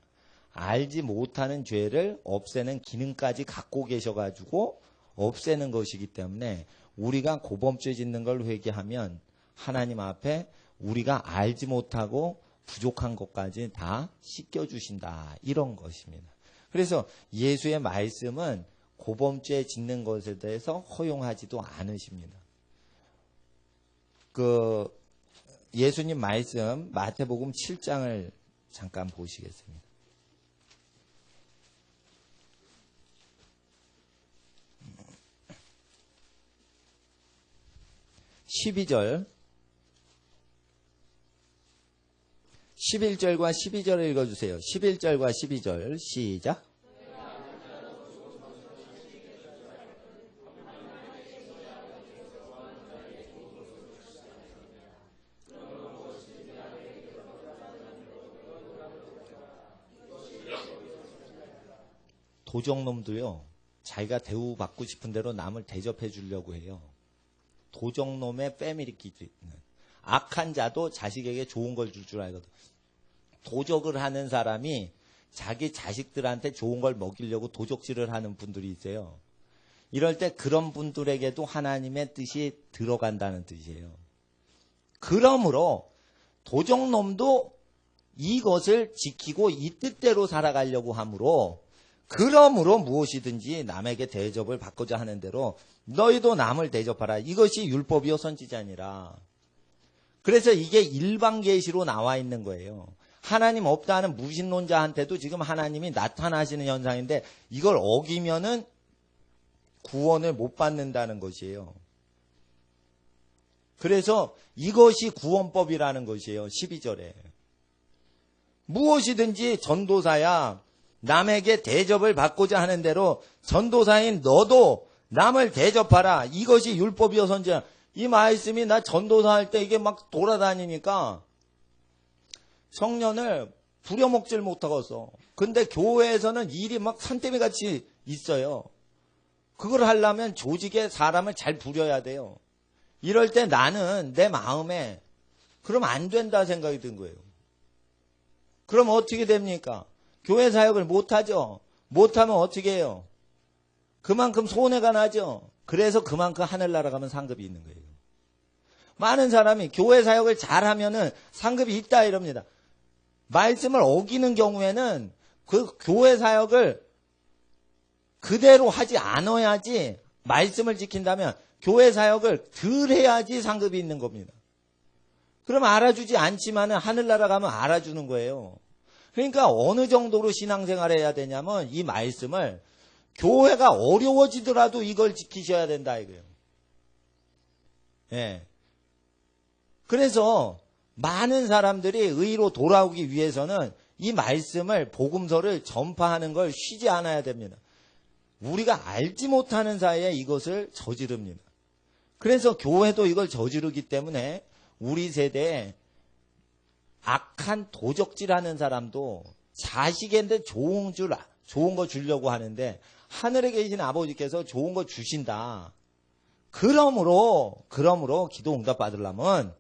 알지 못하는 죄를 없애는 기능까지 갖고 계셔가지고 없애는 것이기 때문에 우리가 고범죄 짓는 걸 회개하면 하나님 앞에 우리가 알지 못하고 부족한 것까지 다 씻겨주신다 이런 것입니다. 그래서 예수의 말씀은 고범죄 짓는 것에 대해서 허용하지도 않으십니다. 예수님 말씀 마태복음 7장을 잠깐 보시겠습니다. 12절 11절과 12절을 읽어주세요. 11절과 12절 시작. 도적놈도요, 자기가 대우받고 싶은 대로 남을 대접해 주려고 해요. 도적놈의 패밀리끼리 있는. 악한 자도 자식에게 좋은 걸 줄 알거든. 도적을 하는 사람이 자기 자식들한테 좋은 걸 먹이려고 도적질을 하는 분들이 있어요. 이럴 때 그런 분들에게도 하나님의 뜻이 들어간다는 뜻이에요. 그러므로 도적놈도 이것을 지키고 이 뜻대로 살아가려고 하므로, 그러므로 무엇이든지 남에게 대접을 받고자 하는 대로 너희도 남을 대접하라. 이것이 율법이요 선지자니라. 그래서 이게 일반 계시로 나와 있는 거예요. 하나님 없다 하는 무신론자한테도 지금 하나님이 나타나시는 현상인데, 이걸 어기면은 구원을 못 받는다는 것이에요. 그래서 이것이 구원법이라는 것이에요. 12절에. 무엇이든지 전도사야 남에게 대접을 받고자 하는 대로 전도사인 너도 남을 대접하라. 이것이 율법이요 선지자. 이 말씀이 나 전도사 할 때 이게 막 돌아다니니까 성년을 부려먹질 못하겠어. 근데 교회에서는 일이 막 산더미 같이 있어요. 그걸 하려면 조직에 사람을 잘 부려야 돼요. 이럴 때 나는 내 마음에 그럼 안 된다 생각이 든 거예요. 그럼 어떻게 됩니까? 교회 사역을 못하죠. 못하면 어떻게 해요? 그만큼 손해가 나죠. 그래서 그만큼 하늘나라 가면 상급이 있는 거예요. 많은 사람이 교회 사역을 잘하면은 상급이 있다 이럽니다. 말씀을 어기는 경우에는 그 교회 사역을 그대로 하지 않아야지, 말씀을 지킨다면 교회 사역을 덜 해야지 상급이 있는 겁니다. 그럼 알아주지 않지만은 하늘나라 가면 알아주는 거예요. 그러니까 어느 정도로 신앙생활을 해야 되냐면 이 말씀을 교회가 어려워지더라도 이걸 지키셔야 된다 이거예요. 예. 그래서 많은 사람들이 의로 돌아오기 위해서는 이 말씀을, 복음서를 전파하는 걸 쉬지 않아야 됩니다. 우리가 알지 못하는 사이에 이것을 저지릅니다. 그래서 교회도 이걸 저지르기 때문에 우리 세대에 악한 도적질하는 사람도 자식한테 좋은 거 주려고 하는데 하늘에 계신 아버지께서 좋은 거 주신다. 그러므로 기도 응답 받으려면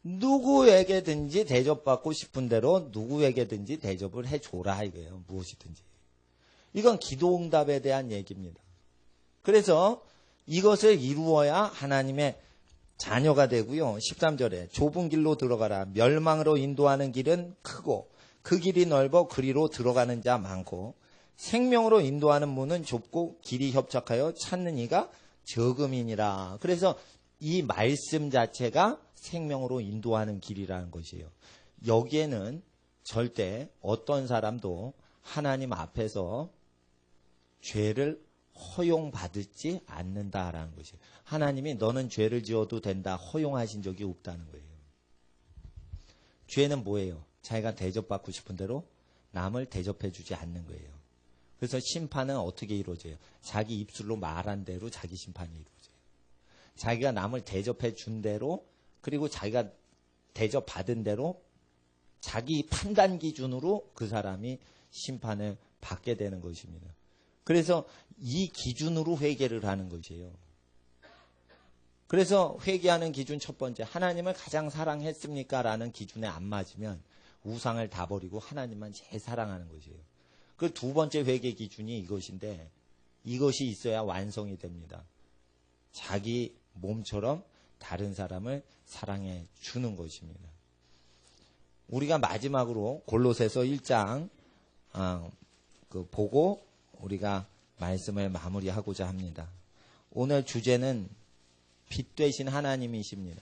누구에게든지 대접받고 싶은 대로 누구에게든지 대접을 해줘라 이거예요. 무엇이든지. 이건 기도 응답에 대한 얘기입니다. 그래서 이것을 이루어야 하나님의 자녀가 되고요. 13절에 좁은 길로 들어가라. 멸망으로 인도하는 길은 크고 그 길이 넓어 그리로 들어가는 자 많고 생명으로 인도하는 문은 좁고 길이 협착하여 찾는 이가 적음이니라. 그래서 이 말씀 자체가 생명으로 인도하는 길이라는 것이에요. 여기에는 절대 어떤 사람도 하나님 앞에서 죄를 허용받지 않는다라는 것이에요. 하나님이 너는 죄를 지어도 된다 허용하신 적이 없다는 거예요. 죄는 뭐예요? 자기가 대접받고 싶은 대로 남을 대접해 주지 않는 거예요. 그래서 심판은 어떻게 이루어져요? 자기 입술로 말한 대로 자기 심판이 이루어져요. 자기가 남을 대접해 준 대로, 그리고 자기가 대접받은 대로 자기 판단 기준으로 그 사람이 심판을 받게 되는 것입니다. 그래서 이 기준으로 회개를 하는 것이에요. 그래서 회개하는 기준 첫 번째, 하나님을 가장 사랑했습니까? 라는 기준에 안 맞으면 우상을 다 버리고 하나님만 제일 사랑하는 것이에요. 그 두 번째 회개 기준이 이것인데, 이것이 있어야 완성이 됩니다. 자기 몸처럼 다른 사람을 사랑해 주는 것입니다. 우리가 마지막으로 골로새서 1장 보고 우리가 말씀을 마무리하고자 합니다. 오늘 주제는 빛 되신 하나님이십니다.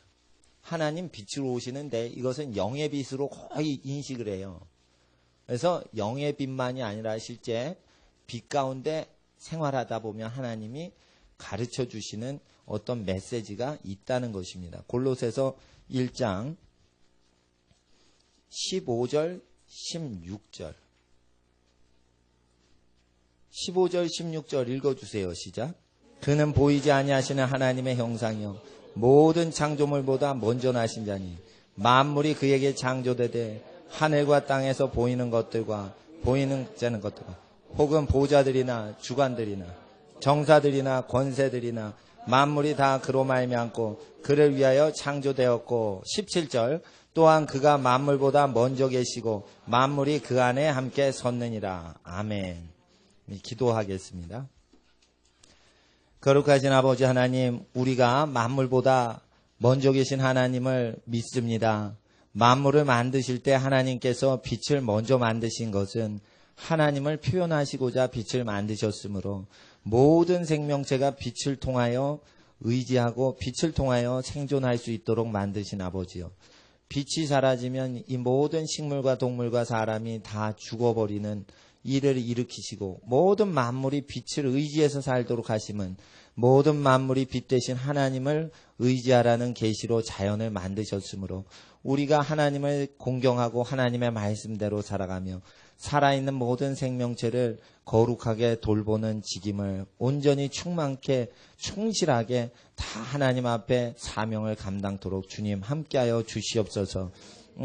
하나님 빛으로 오시는데 이것은 영의 빛으로 거의 인식을 해요. 그래서 영의 빛만이 아니라 실제 빛 가운데 생활하다 보면 하나님이 가르쳐 주시는 어떤 메시지가 있다는 것입니다. 골로새서 1장 15절 16절 15절 16절 읽어주세요. 시작. 그는 보이지 아니하시는 하나님의 형상이요 모든 창조물보다 먼저 나신 자니 만물이 그에게 창조되되 하늘과 땅에서 보이는 것들과 보이는 자는 것들과 혹은 보좌들이나 주관들이나 정사들이나 권세들이나 만물이 다 그로 말미암고 그를 위하여 창조되었고 17절 또한 그가 만물보다 먼저 계시고 만물이 그 안에 함께 섰느니라. 아멘. 기도하겠습니다. 거룩하신 아버지 하나님, 우리가 만물보다 먼저 계신 하나님을 믿습니다. 만물을 만드실 때 하나님께서 빛을 먼저 만드신 것은 하나님을 표현하시고자 빛을 만드셨으므로 모든 생명체가 빛을 통하여 의지하고 빛을 통하여 생존할 수 있도록 만드신 아버지요. 빛이 사라지면 이 모든 식물과 동물과 사람이 다 죽어버리는 일을 일으키시고 모든 만물이 빛을 의지해서 살도록 하심은 모든 만물이 빛 대신 하나님을 의지하라는 계시로 자연을 만드셨으므로 우리가 하나님을 공경하고 하나님의 말씀대로 살아가며 살아있는 모든 생명체를 거룩하게 돌보는 직임을 온전히 충만케 충실하게 다 하나님 앞에 사명을 감당토록 주님 함께하여 주시옵소서.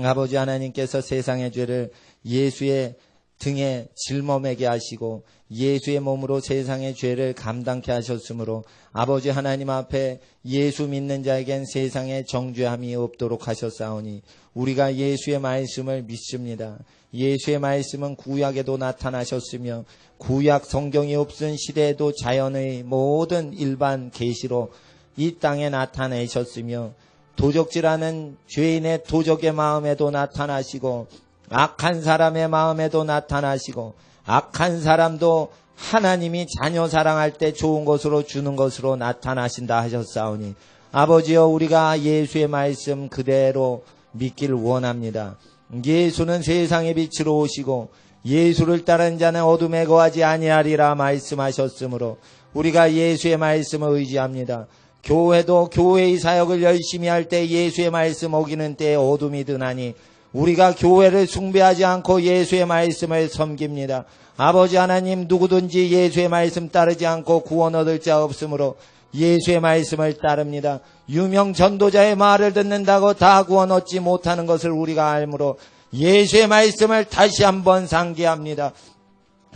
아버지 하나님께서 세상의 죄를 예수의 등에 짊어매게 하시고 예수의 몸으로 세상의 죄를 감당케 하셨으므로 아버지 하나님 앞에 예수 믿는 자에겐 세상에 정죄함이 없도록 하셨사오니 우리가 예수의 말씀을 믿습니다. 예수의 말씀은 구약에도 나타나셨으며 구약 성경이 없은 시대에도 자연의 모든 일반 계시로 이 땅에 나타내셨으며 도적질하는 죄인의 도적의 마음에도 나타나시고 악한 사람의 마음에도 나타나시고 악한 사람도 하나님이 자녀 사랑할 때 좋은 것으로 주는 것으로 나타나신다 하셨사오니 아버지여 우리가 예수의 말씀 그대로 믿기를 원합니다. 예수는 세상의 빛으로 오시고 예수를 따르는 자는 어둠에 거하지 아니하리라 말씀하셨으므로 우리가 예수의 말씀을 의지합니다. 교회도 교회의 사역을 열심히 할 때 예수의 말씀 어기는 때에 어둠이 드나니 우리가 교회를 숭배하지 않고 예수의 말씀을 섬깁니다. 아버지 하나님 누구든지 예수의 말씀 따르지 않고 구원 얻을 자 없으므로 예수의 말씀을 따릅니다. 유명 전도자의 말을 듣는다고 다 구원 얻지 못하는 것을 우리가 알므로 예수의 말씀을 다시 한번 상기합니다.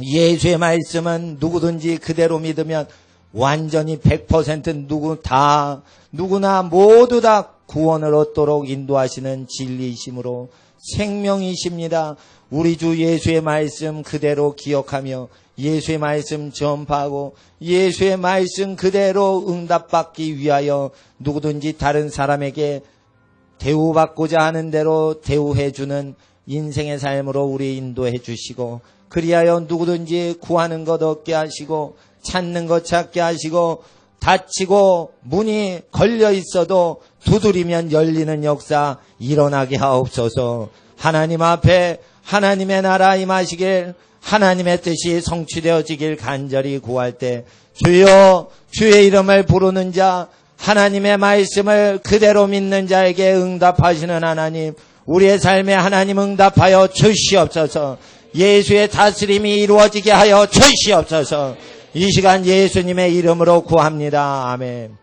예수의 말씀은 누구든지 그대로 믿으면 완전히 100% 누구나 모두 다 구원을 얻도록 인도하시는 진리이시므로 생명이십니다. 우리 주 예수의 말씀 그대로 기억하며 예수의 말씀 전파하고 예수의 말씀 그대로 응답받기 위하여 누구든지 다른 사람에게 대우받고자 하는 대로 대우해주는 인생의 삶으로 우리 인도해 주시고 그리하여 누구든지 구하는 것 얻게 하시고 찾는 것 찾게 하시고 닫히고 문이 걸려 있어도 두드리면 열리는 역사 일어나게 하옵소서. 하나님 앞에 하나님의 나라 임하시길 하나님의 뜻이 성취되어지길 간절히 구할 때 주여 주의 이름을 부르는 자 하나님의 말씀을 그대로 믿는 자에게 응답하시는 하나님 우리의 삶에 하나님 응답하여 주시옵소서. 예수의 다스림이 이루어지게 하여 주시옵소서. 이 시간 예수님의 이름으로 구합니다. 아멘.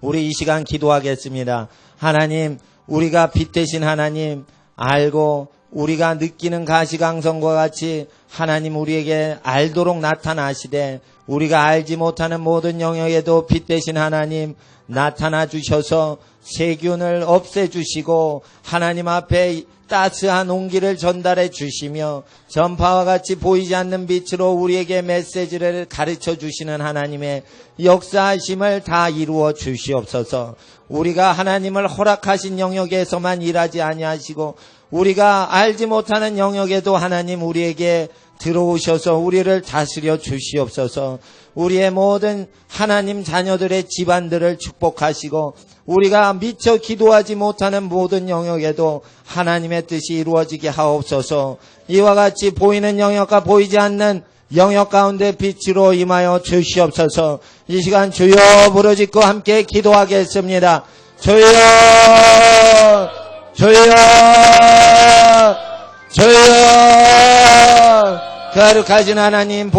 우리 이 시간 기도하겠습니다. 하나님 우리가 빛 대신 하나님 알고 우리가 느끼는 가시광선과 같이 하나님 우리에게 알도록 나타나시되 우리가 알지 못하는 모든 영역에도 빛 대신 하나님 나타나 주셔서 세균을 없애주시고 하나님 앞에 따스한 온기를 전달해 주시며 전파와 같이 보이지 않는 빛으로 우리에게 메시지를 가르쳐 주시는 하나님의 역사하심을 다 이루어 주시옵소서. 우리가 하나님을 허락하신 영역에서만 일하지 아니하시고 우리가 알지 못하는 영역에도 하나님 우리에게 들어오셔서 우리를 다스려 주시옵소서. 우리의 모든 하나님 자녀들의 집안들을 축복하시고 우리가 미처 기도하지 못하는 모든 영역에도 하나님의 뜻이 이루어지게 하옵소서. 이와 같이 보이는 영역과 보이지 않는 영역 가운데 빛으로 임하여 주시옵소서. 이 시간 주여 부르짖고 함께 기도하겠습니다. 주여 주여 주여 거룩하신 하나님